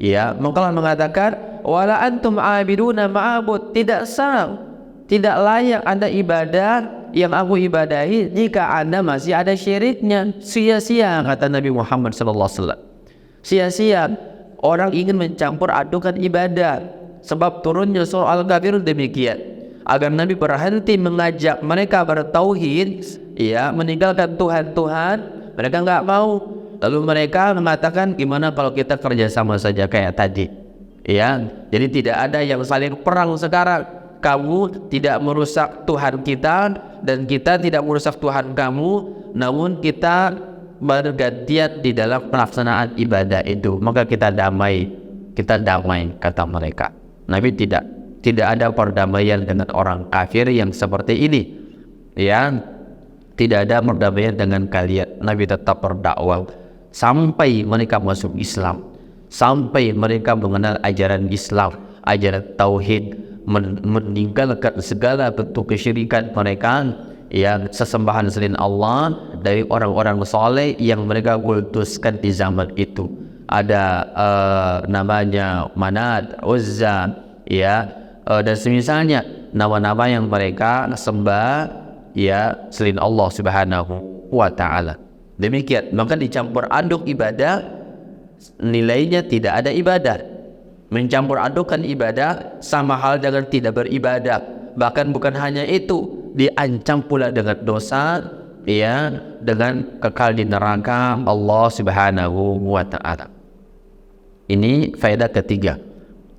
Ya, mereka mengatakan wala antum abiduna ma'abud, tidak sah, tidak layak Anda ibadah yang aku ibadahi jika Anda masih ada syiriknya. Sia-sia, kata Nabi Muhammad SAW. Sia-sia orang ingin mencampur adukan ibadah. Sebab turunnya surah Al-Kafirun demikian, agar Nabi berhenti mengajak mereka bertauhid, ya, meninggalkan Tuhan-Tuhan. Mereka nggak mau. Lalu mereka mengatakan, gimana kalau kita kerjasama saja kayak tadi, ya. Jadi tidak ada yang saling perang sekarang. Kamu tidak merusak Tuhan kita dan kita tidak merusak Tuhan kamu, namun kita bergantian di dalam pelaksanaan ibadah itu. Maka kita damai, kata mereka. Nabi tidak ada perdamaian dengan orang kafir yang seperti ini, ya. Tidak ada perdamaian dengan kalian. Nabi tetap berdakwah sampai mereka masuk Islam, sampai mereka mengenal ajaran Islam, ajaran tauhid, meninggalkan segala bentuk kesyirikan mereka yang sesembahan selain Allah dari orang-orang saleh yang mereka kultuskan di zaman itu. Ada namanya Manat, Uzza, ya, dan semisalnya nama-nama yang mereka sembah, ya, selain Allah Subhanahu wa taala. Demikian, maka dicampur aduk ibadah, nilainya tidak ada ibadah. Mencampur adukan ibadah sama hal dengan tidak beribadah. Bahkan bukan hanya itu, diancam pula dengan dosa, ya, dengan kekal di neraka Allah Subhanahu wa taala. Ini faedah ketiga.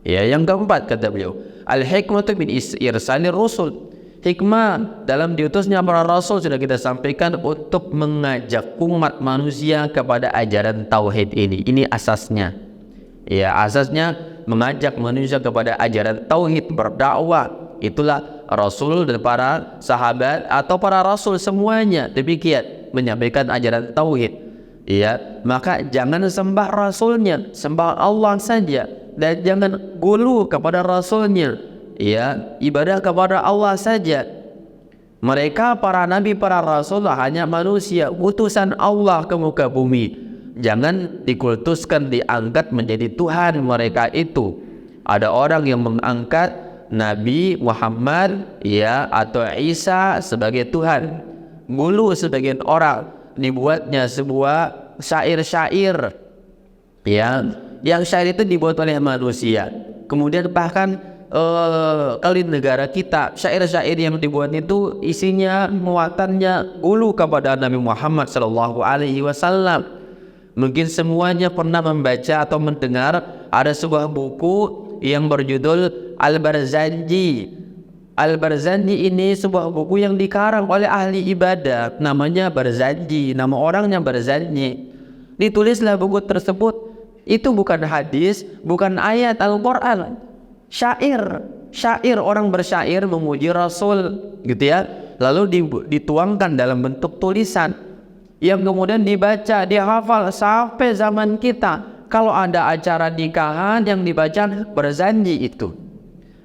Ya, yang keempat kata beliau, al-hikmatu min irsalir rusul. Hikmah dalam diutusnya para rasul sudah kita sampaikan untuk mengajak umat manusia kepada ajaran tauhid ini. Ini asasnya. Ya, asasnya mengajak manusia kepada ajaran tauhid, berdakwah. Itulah rasul dan para sahabat atau para rasul semuanya demikian, menyampaikan ajaran tauhid. Ya, maka jangan sembah rasulnya, sembah Allah saja, dan jangan gulu kepada rasulnya. Ya, ibadah kepada Allah saja. Mereka para nabi, para rasul hanya manusia, utusan Allah ke muka bumi. Jangan dikultuskan, diangkat menjadi Tuhan mereka itu. Ada orang yang mengangkat Nabi Muhammad, ya, atau Isa sebagai Tuhan. Dulu sebagian orang dibuatnya sebuah syair-syair, ya, yang syair itu dibuat oleh manusia. Kemudian bahkan kali negara kita, syair-syair yang dibuat itu isinya, muatannya ulu kepada Nabi Muhammad SAW. Mungkin semuanya pernah membaca atau mendengar ada sebuah buku yang berjudul Al-Barzanji. Al-Barzanji ini sebuah buku yang dikarang oleh ahli ibadah, namanya Barzanji, nama orangnya Barzanji. Ditulislah buku tersebut, itu bukan hadis, bukan ayat Al-Quran, syair orang bersyair memuji Rasul, gitu ya. Lalu dituangkan dalam bentuk tulisan yang kemudian dibaca, dihafal sampai zaman kita. Kalau ada acara nikahan yang dibaca Barzanji itu.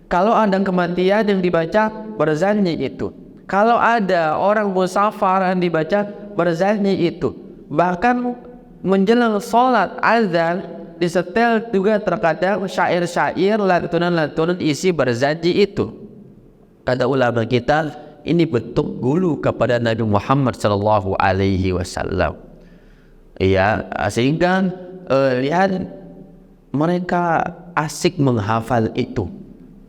Kalau ada kematian yang dibaca Barzanji itu. Kalau ada orang musafar yang dibaca Barzanji itu. Bahkan menjelang sholat azan disetel juga terkadang syair-syair, lantunan-lantunan isi Barzanji itu. Kata ulama kita, ini bentuk gulu kepada Nabi Muhammad SAW. Ya, sehingga lihat mereka asik menghafal itu,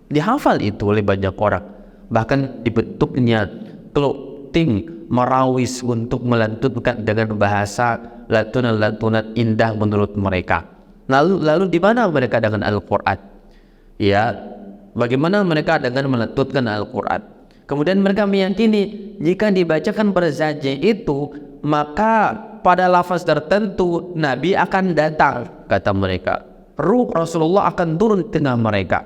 dihafal itu oleh banyak orang. Bahkan dibentuknya clothing, merawis untuk melantunkan dengan bahasa lantunan-lantunan indah menurut mereka. Lalu di mana mereka dengan Al-Quran? Ya, bagaimana mereka dengan melantunkan Al-Quran? Kemudian mereka meyakini jika dibacakan Barzanji itu, maka pada lafaz tertentu Nabi akan datang, kata mereka. Ruh Rasulullah akan turun di tengah mereka.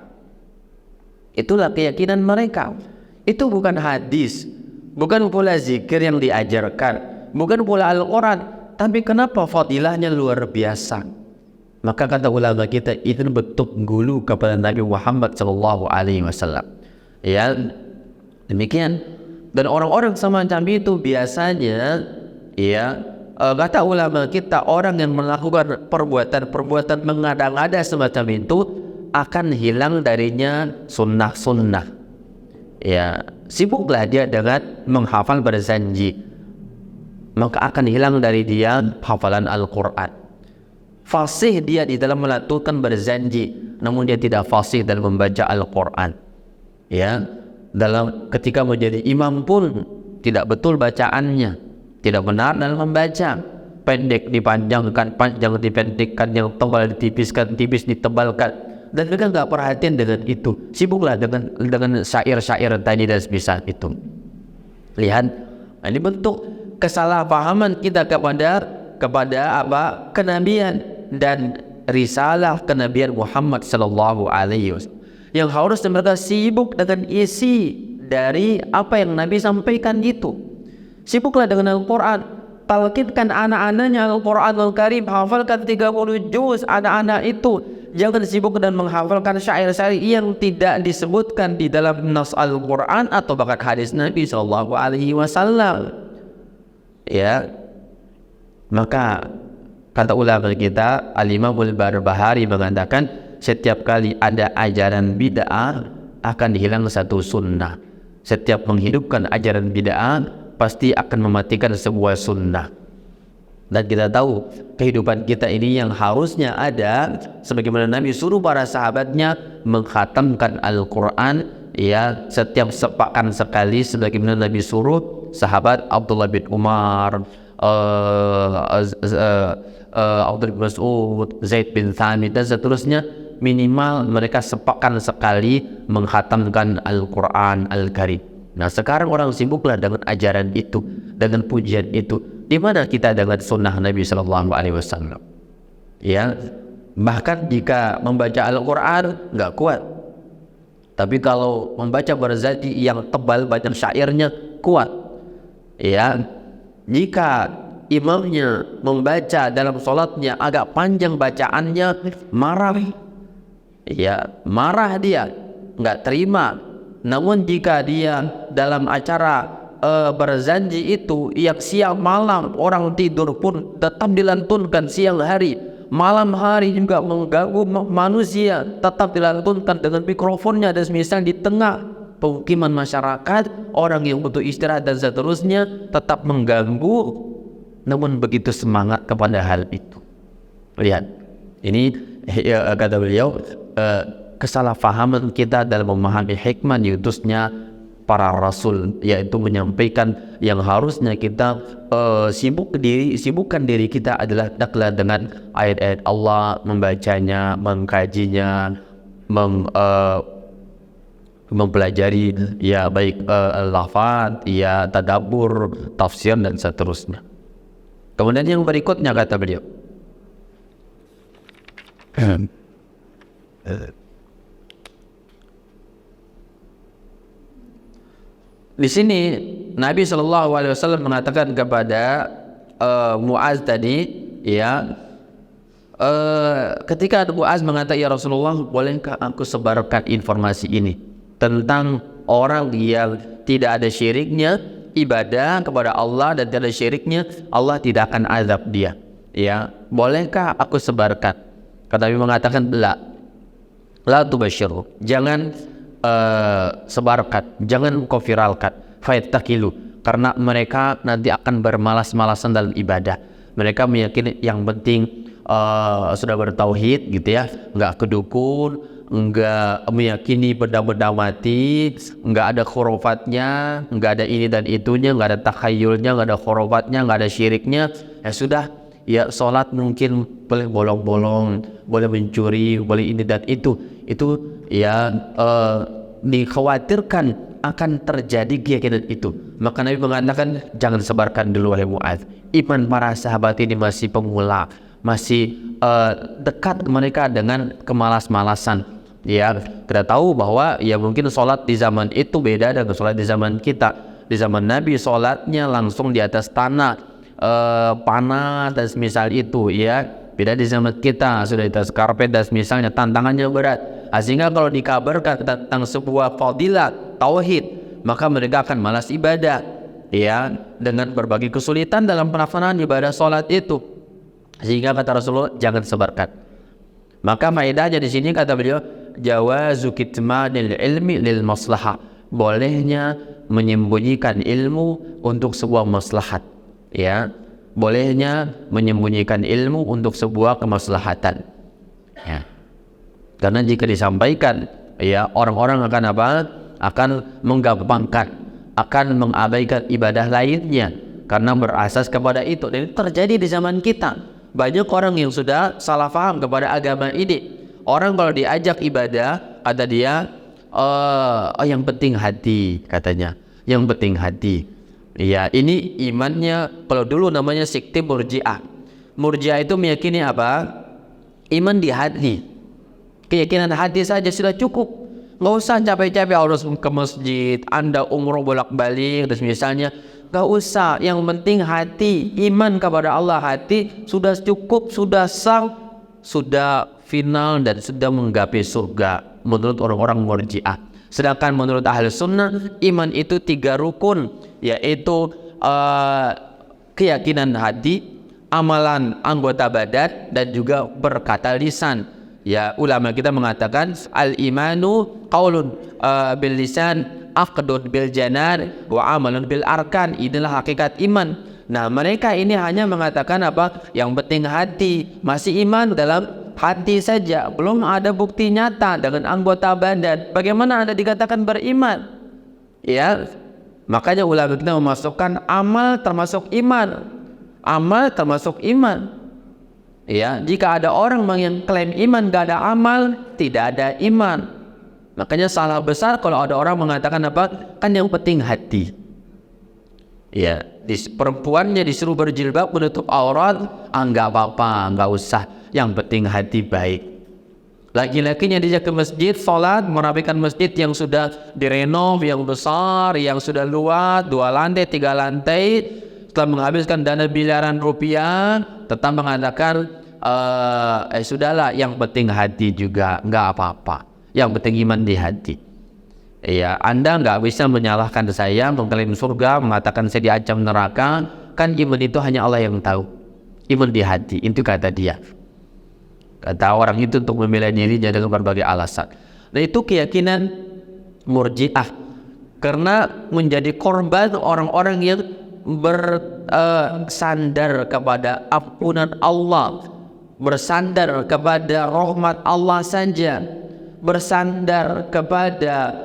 Itulah keyakinan mereka. Itu bukan hadis, bukan pula zikir yang diajarkan, bukan pula Al-Quran. Tapi kenapa fadilahnya luar biasa? Maka kata ulama kita itu bentuk gulu kepada Nabi Muhammad sallallahu alaihi wasallam. Ya, demikian. Dan orang-orang semacam itu biasanya, ya, kata ulama kita, orang yang melakukan perbuatan-perbuatan mengada-ngada semacam itu akan hilang darinya sunnah-sunnah. Ya, sibuklah dia dengan menghafal berjanji, maka akan hilang dari dia hafalan Al-Quran. Fasih dia di dalam melakukan berjanji, namun dia tidak fasih dalam membaca Al-Quran. Ya, dalam ketika menjadi imam pun tidak betul bacaannya, tidak benar dalam membaca. Pendek dipanjangkan, panjang dipendekkan, yang tebal ditipiskan, tipis ditebalkan, dan mereka nggak perhatian dengan itu. Sibuklah dengan syair-syair tadi dan semisal itu. Lihat, ini bentuk kesalahpahaman kita kepada apa? Kenabian dan risalah kenabian Muhammad sallallahu alaihi wasallam, yang harus mereka sibuk dengan isi dari apa yang Nabi sampaikan itu. Sibuklah dengan Al-Quran, talqinkan anak-anaknya Al-Quran Al-Karim, hafalkan 30 juz anak-anak itu. Jangan sibuk dan menghafalkan syair-syair yang tidak disebutkan di dalam nas Al-Quran atau bahkan hadis Nabi sallallahu alaihi wasallam. Ya, maka kata ulama kita, Al-Imam Al-Barbahari mengatakan, setiap kali ada ajaran bid'ah akan hilang satu sunnah. Setiap menghidupkan ajaran bid'ah pasti akan mematikan sebuah sunnah. Dan kita tahu kehidupan kita ini yang harusnya ada, sebagaimana Nabi suruh para sahabatnya mengkhatamkan Al-Quran, ya, setiap sepekan sekali, sebagaimana Nabi suruh sahabat Abdullah bin Umar, Abdullah bin Mas'ud, Zaid bin Thabit dan seterusnya, minimal mereka sepekan sekali menghatamkan Al-Quran Al-Karim. Nah, sekarang orang sibuklah dengan ajaran itu, dengan pujian itu. Di mana kita dengan sunnah Nabi sallallahu alaihi wasallam? Ya, bahkan jika membaca Al-Quran nggak kuat, tapi kalau membaca berjanji yang tebal banyak syairnya kuat. Ya, jika imamnya membaca dalam sholatnya agak panjang bacaannya, marah, ya, marah dia, nggak terima. Namun jika dia dalam acara berjanji itu yang siang malam orang tidur pun tetap dilantunkan, siang hari, malam hari juga mengganggu manusia, tetap dilantunkan dengan mikrofonnya dan semisal di tengah pemukiman masyarakat, orang yang butuh istirahat dan seterusnya, tetap mengganggu, namun begitu semangat kepada hal itu. Lihat, ini ya, kata beliau, kesalahpahaman kita dalam memahami hikmah diutusnya para rasul, yaitu menyampaikan yang harusnya kita sibukkan diri kita adalah daklah dengan ayat-ayat Allah, membacanya, mengkajinya, mempelajari, ya, baik lafaz, ya, tadabbur, tafsir dan seterusnya. Kemudian yang berikutnya kata beliau, di sini Nabi Shallallahu Alaihi Wasallam mengatakan kepada Muaz tadi, ya, ketika Muaz mengatakan, ya Rasulullah, bolehkah aku sebarkan informasi ini tentang orang yang tidak ada syiriknya, ibadah kepada Allah dan tidak ada syiriknya, Allah tidak akan azab dia. Ya, bolehkah aku sebarkan? Kata Nabi mengatakan, la tubashiru, jangan sebarkan, jangan kau viralkan, fayattakilu, karena mereka nanti akan bermalas-malasan dalam ibadah. Mereka meyakini yang penting sudah bertauhid gitu ya, nggak kedukun, nggak meyakini benda-benda mati, nggak ada khurafatnya, nggak ada ini dan itunya, nggak ada takhayulnya, nggak ada khurafatnya, nggak ada syiriknya. Ya sudah, ya sholat mungkin boleh bolong-bolong, boleh mencuri, boleh ini dan itu ya dikhawatirkan akan terjadi keyakinan itu. Maka Nabi mengatakan jangan sebarkan dulu wahai Mu'adz. Iman para sahabat ini masih pemula, masih dekat mereka dengan kemalas-malasan. Ya, kita tahu bahwa ya mungkin sholat di zaman itu beda dengan sholat di zaman kita. Di zaman Nabi sholatnya langsung di atas tanah, panah dan semisal itu, ya, Beda di zaman kita sudah di atas karpet dan misalnya tantangannya berat. Sehingga kalau dikabarkan tentang sebuah fadilah tauhid, maka mereka akan malas ibadah, ya, dengan berbagai kesulitan dalam pelaksanaan ibadah sholat itu. Sehingga kata Rasulullah, jangan sebarkan. Maka faedahnya di sini kata beliau, jawazu kitmanil ilmi lil maslahah, bolehnya menyembunyikan ilmu untuk sebuah maslahat, ya, bolehnya menyembunyikan ilmu untuk sebuah kemaslahatan, ya. Karena jika disampaikan, ya, orang-orang akan apa? Akan menggampangkan, akan mengabaikan ibadah lainnya karena berasas kepada itu. Dan itu terjadi di zaman kita. Banyak orang yang sudah salah paham kepada agama ini. Orang kalau diajak ibadah, kata dia, yang penting hati, katanya. Yang penting hati. Ya, ini imannya, kalau dulu namanya sekte Murji'ah. Murji'ah itu meyakini apa? Iman di hati. Keyakinan hati saja sudah cukup. Nggak usah capek-capek harus ke masjid, Anda umroh bolak-balik, terus misalnya. Nggak usah, yang penting hati, iman kepada Allah, hati sudah cukup, sudah sah, sudah final dan sudah menggapai surga menurut orang-orang Murji'ah. Sedangkan menurut ahli sunnah, iman itu 3 rukun, yaitu keyakinan hati, amalan anggota badan, dan juga berkata lisan. Ya, ulama kita mengatakan al-imanu qaulun bil lisan, aqdun bil janan, wa amalun bil arkan. Inilah hakikat iman. Nah, mereka ini hanya mengatakan apa? Yang penting hati, masih iman dalam hati saja, belum ada bukti nyata dengan anggota badan. Bagaimana Anda dikatakan beriman? Ya, makanya ulama kita memasukkan amal termasuk iman. Amal termasuk iman. Ya, jika ada orang yang klaim iman gak ada amal, tidak ada iman. Makanya salah besar kalau ada orang mengatakan apa? Kan yang penting hati. Ya, perempuannya disuruh berjilbab menutup aurat, nggak apa-apa, nggak usah. Yang penting hati baik. Laki-lakinya diajak ke masjid, sholat, merapikan masjid yang sudah direnov, yang besar, yang sudah luas, 2 lantai, 3 lantai. Setelah menghabiskan dana miliaran rupiah, tetap mengatakan sudahlah, yang penting hati juga, nggak apa-apa. Yang penting iman di hati. Ya, Anda nggak bisa menyalahkan saya, mengklaim surga, mengatakan saya diancam neraka. Kan iman itu hanya Allah yang tahu. Iman di hati, itu kata dia. Kata orang itu untuk membela dirinya dengan berbagai alasan. Nah, itu keyakinan Murji'ah. Karena menjadi korban orang-orang yang bersandar kepada ampunan Allah, bersandar kepada rahmat Allah saja, bersandar kepada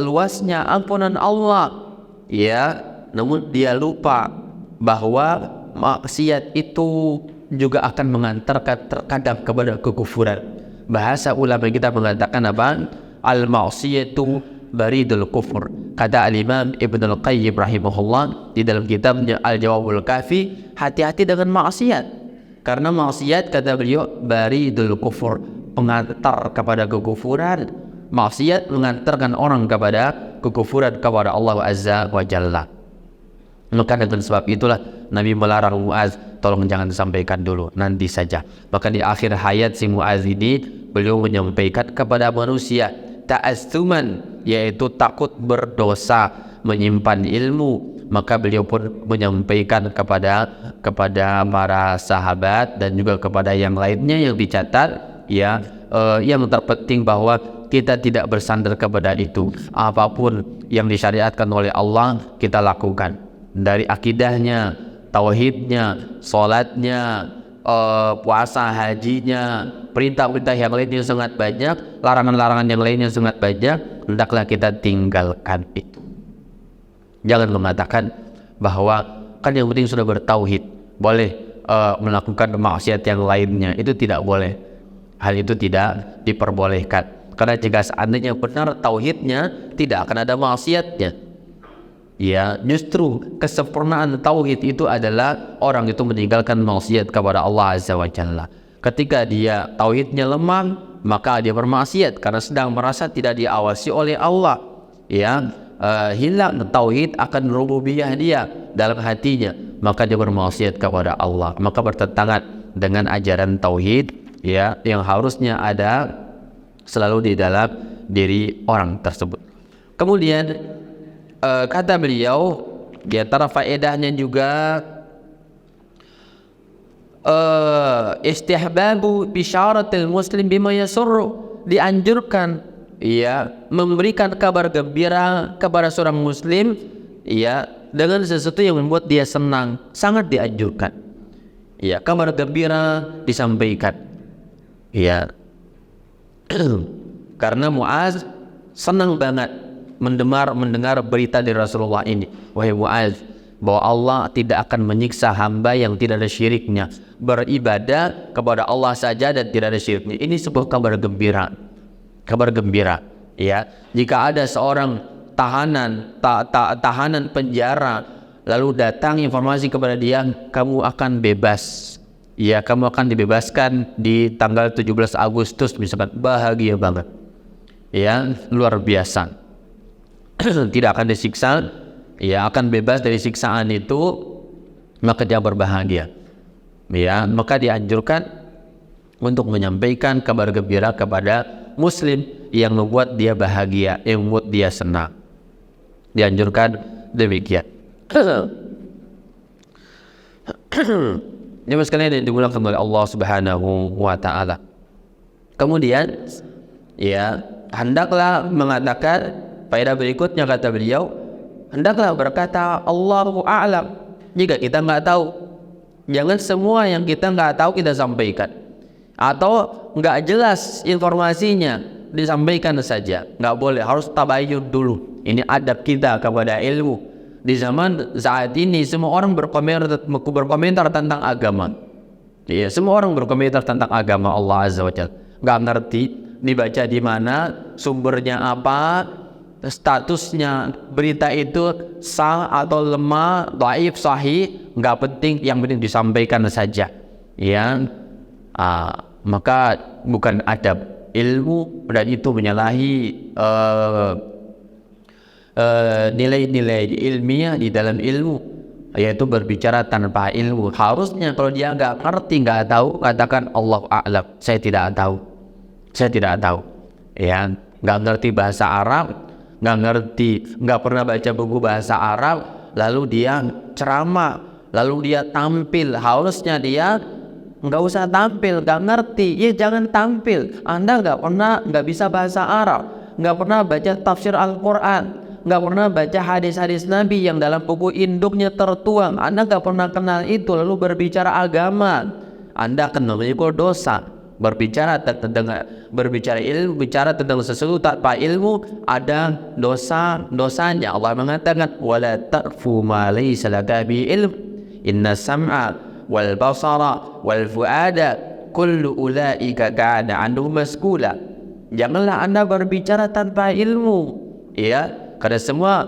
luasnya ampunan Allah, ya, namun dia lupa bahwa maksiat itu juga akan mengantarkan terkadang kepada kekufuran. Bahasa ulama kita mengatakan apa? Al-ma'siyatu baridul kufur. Kata al-Imam Ibn al-Qayyim rahimahullah di dalam kitabnya Al-Jawabul Kafi, hati-hati dengan maksiat. Karena maksiat, kata beliau, baridul kufur, pengantar kepada kekufuran. Maksiat mengantarkan orang kepada kekufuran kepada Allah Azza wa Jalla. Maka dengan sebab itulah Nabi melarang Muaz, tolong jangan disampaikan dulu, nanti saja. Maka di akhir hayat si Muaz ini, beliau menyampaikan kepada manusia ta'assuman, yaitu takut berdosa, menyimpan ilmu. Maka beliau pun menyampaikan kepada para sahabat dan juga kepada yang lainnya yang dicatat, ya, yang terpenting bahwa kita tidak bersandar kepada itu. Apapun yang disyariatkan oleh Allah kita lakukan, dari akidahnya, tauhidnya, sholatnya, puasa, hajinya, perintah-perintah yang lainnya sangat banyak, larangan-larangan yang lainnya sangat banyak. Hendaklah kita tinggalkan itu. Jangan mengatakan bahwa kan yang penting sudah bertauhid, boleh melakukan maksiat yang lainnya. Itu tidak boleh. Hal itu tidak diperbolehkan. Karena jika seandainya benar tauhidnya, tidak akan ada maksiatnya. Ya, justru kesempurnaan tauhid itu adalah orang itu meninggalkan maksiat kepada Allah Azza wa Jalla. Ketika dia tauhidnya lemah, maka dia bermaksiat karena sedang merasa tidak diawasi oleh Allah. Ya, hilang tauhid akan rububiyah dia dalam hatinya, maka dia bermaksiat kepada Allah. Maka bertentangan dengan ajaran tauhid ya yang harusnya ada selalu di dalam diri orang tersebut. Kemudian kata beliau di antara faedahnya juga istihbabu bisyaratil muslim bima yasurru, dianjurkan ya memberikan kabar gembira kepada seorang muslim ya dengan sesuatu yang membuat dia senang, sangat dianjurkan. Ya, kabar gembira disampaikan. Ya. Karena Muaz senang banget mendengar berita dari Rasulullah ini. Wahai Muaz, bahwa Allah tidak akan menyiksa hamba yang tidak ada syiriknya, beribadah kepada Allah saja dan tidak ada syiriknya. Ini sebuah kabar gembira. Kabar gembira, ya. Jika ada seorang tahanan penjara lalu datang informasi kepada dia, kamu akan bebas. Ya, kamu akan dibebaskan di tanggal 17 Agustus misalkan, bahagia banget. Ya, luar biasa. Tidak akan disiksa, ya akan bebas dari siksaan itu, maka dia berbahagia. Ya, maka dianjurkan untuk menyampaikan kabar gembira kepada muslim yang membuat dia bahagia, yang membuat dia senang. Dianjurkan demikian. Jemaah sekalian yang dimuliakan oleh Allah Subhanahu wa taala. Kemudian ya, hendaklah mengatakan faedah berikutnya kata beliau, hendaklah berkata Allahu a'lam. Jika kita enggak tahu, jangan semua yang kita enggak tahu kita sampaikan. Atau enggak jelas informasinya disampaikan saja. Enggak boleh, harus tabayyun dulu. Ini adab kita kepada ilmu. Di zaman saat ini semua orang berkomentar tentang agama. Ya, semua orang berkomentar tentang agama Allah Azza wa Jalla. Enggak ngerti dibaca di mana, sumbernya apa, statusnya berita itu sah atau lemah, dhaif, sahih, enggak penting, yang penting disampaikan saja. Ya. Maka bukan adab ilmu, dan itu menyalahi nilai-nilai ilmiah di dalam ilmu, yaitu berbicara tanpa ilmu. Harusnya kalau dia nggak ngerti, nggak tahu, katakan Allahu a'lam, saya tidak tahu, ya. Nggak ngerti bahasa Arab, nggak pernah baca buku bahasa Arab, lalu dia ceramah, lalu dia tampil. Harusnya dia nggak usah tampil, nggak ngerti, ya jangan tampil. Anda nggak bisa bahasa Arab, nggak pernah baca tafsir Al-Quran, nggak pernah baca hadis-hadis Nabi yang dalam buku induknya tertuang, Anda nggak pernah kenal itu, lalu berbicara agama, Anda akan memiliki dosa. Berbicara ilmu, bicara tentang sesuatu tanpa ilmu, ada dosanya. Allah mengatakan, wala taqfu ma laysa laka bi ilm, inna sam'a wal basara wal fuada kullu ulaika kana anhu mas'ula. Janganlah Anda berbicara tanpa ilmu, ya. Karena semua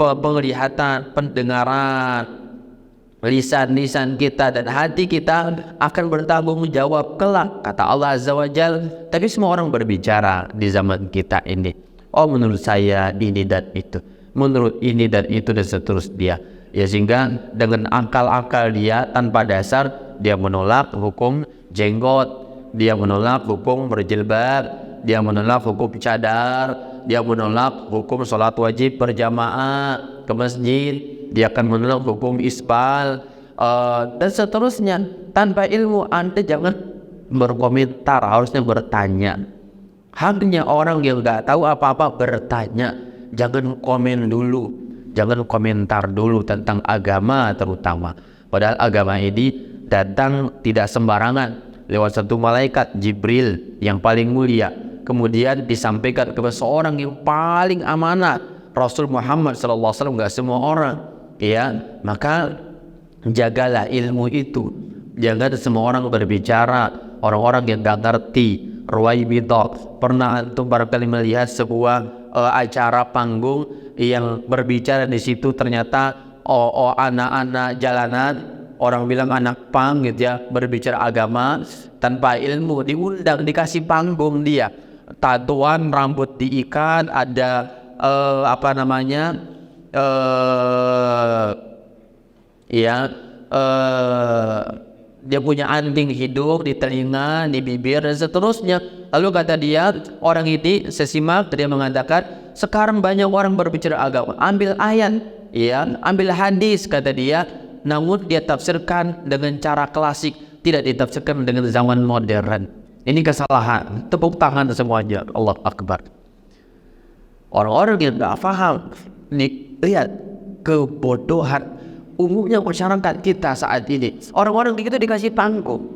penglihatan, pendengaran, lisan kita dan hati kita akan bertanggung jawab kelak, kata Allah Azza wa Jalla. Tapi semua orang berbicara di zaman kita ini, oh menurut saya ini dan itu, menurut ini dan itu, dan seterusnya. Ya, sehingga dengan akal-akal dia tanpa dasar, dia menolak hukum jenggot, dia menolak hukum berjilbab, dia menolak hukum cadar, dia menolak hukum sholat wajib berjamaah ke masjid, dia akan menolak hukum isbal, dan seterusnya. Tanpa ilmu Anda jangan berkomentar, harusnya bertanya. Haknya orang yang nggak tahu apa-apa bertanya, jangan komen dulu, jangan komentar dulu tentang agama terutama. Padahal agama ini datang tidak sembarangan, lewat satu malaikat Jibril yang paling mulia, kemudian disampaikan kepada seorang yang paling amanah, Rasul Muhammad SAW. Nggak semua orang, ya. Maka jagalah ilmu itu, jangan semua orang berbicara, orang-orang yang nggak ngerti. Ruwaibidah, pernah antum barangkali melihat sebuah acara panggung yang berbicara di situ ternyata anak-anak jalanan, orang bilang anak pang gitu ya, berbicara agama tanpa ilmu, diundang, dikasih panggung, dia tatuan, rambut diikat, ada dia punya anting hidung, di telinga, di bibir dan seterusnya. Lalu kata dia, orang ini sesimak dia mengatakan, sekarang banyak orang berbicara agama, ambil ayat, ya, ambil hadis kata dia, namun dia tafsirkan dengan cara klasik, tidak ditafsirkan dengan zaman modern. Ini kesalahan. Tepuk tangan semuanya. Allah Akbar. Orang-orang yang nggak paham, nih lihat kebodohan umumnya masyarakat kita saat ini. Orang-orang begitu dikasih panggung.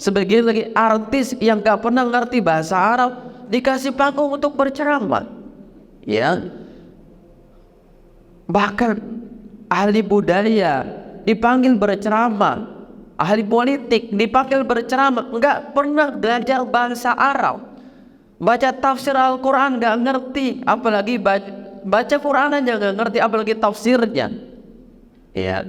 Sebagian lagi artis yang nggak pernah ngerti bahasa Arab dikasih panggung untuk berceramah, ya. Bahkan ahli budaya dipanggil berceramah, ahli politik dipanggil berceramah, nggak pernah belajar bahasa Arab. Baca tafsir Al-Quran nggak ngerti, apalagi baca Quran aja nggak ngerti, apalagi tafsirnya, ya.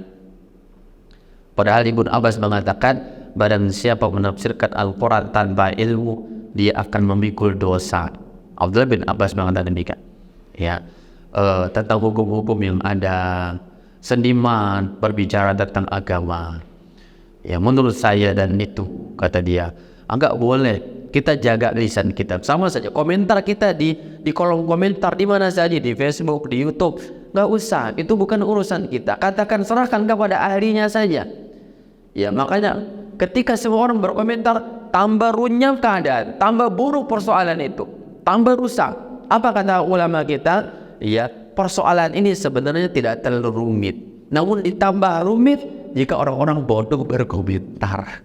Padahal Ibnu Abbas mengatakan, barang siapa menafsirkan Al-Quran tanpa ilmu, dia akan memikul dosa. Abdullah bin Abbas mengatakan demikian, ya. Tentang hukum-hukum yang ada, seniman berbicara tentang agama, ya, menurut saya dan itu kata dia, enggak boleh kita jaga lisan kita. Sama saja komentar kita di kolom komentar di mana saja, di Facebook, di YouTube, nggak usah, itu bukan urusan kita. Katakan, serahkan kepada ahlinya saja, ya. Makanya ketika semua orang berkomentar, tambah runyam keadaan, tambah buruk persoalan itu, tambah rusak. Apa kata ulama kita? Ya, persoalan ini sebenarnya tidak terlalu rumit, namun ditambah rumit jika orang-orang bodoh berkomentar.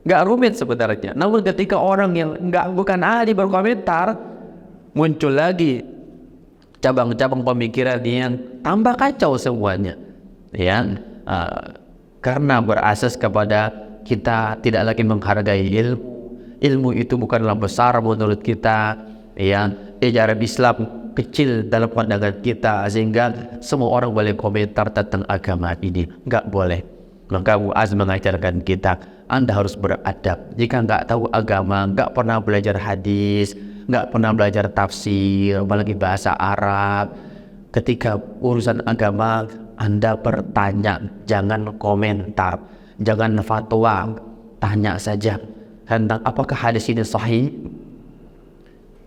Nggak rumit sebenarnya, namun ketika orang yang bukan ahli berkomentar, muncul lagi cabang-cabang pemikiran yang tambah kacau semuanya, ya. Karena berasas kepada kita tidak lagi menghargai ilmu. Ilmu itu bukanlah besar menurut kita, ya. Ajaran Islam kecil dalam pandangan kita, sehingga semua orang boleh komentar tentang agama ini. Nggak boleh. Maka Muaz mengajarkan kita, Anda harus beradab. Jika nggak tahu agama, nggak pernah belajar hadis, nggak pernah belajar tafsir, apalagi bahasa Arab, ketika urusan agama Anda bertanya, jangan komentar, jangan fatwa, tanya saja tentang apakah hadis ini sahih.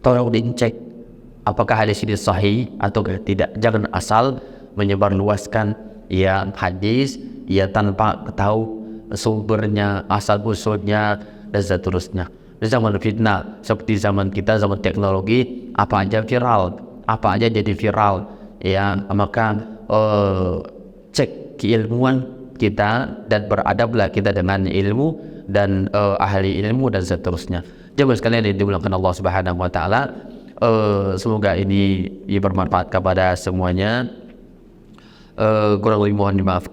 Tolong dicek apakah hadis ini sahih atau tidak. Jangan asal menyebarluaskan, ya, hadis, ya, tanpa tahu sumbernya, asal usulnya dan seterusnya. Di zaman fitnah seperti zaman kita, zaman teknologi, apa aja viral, apa aja jadi viral, ya. Maka cek keilmuan kita dan beradablah kita dengan ilmu dan ahli ilmu dan seterusnya. Jemaah sekalian yang dimuliakan Allah Subhanahu wa taala, semoga ini bermanfaat kepada semuanya. Kurang lebih mohon dimaafkan.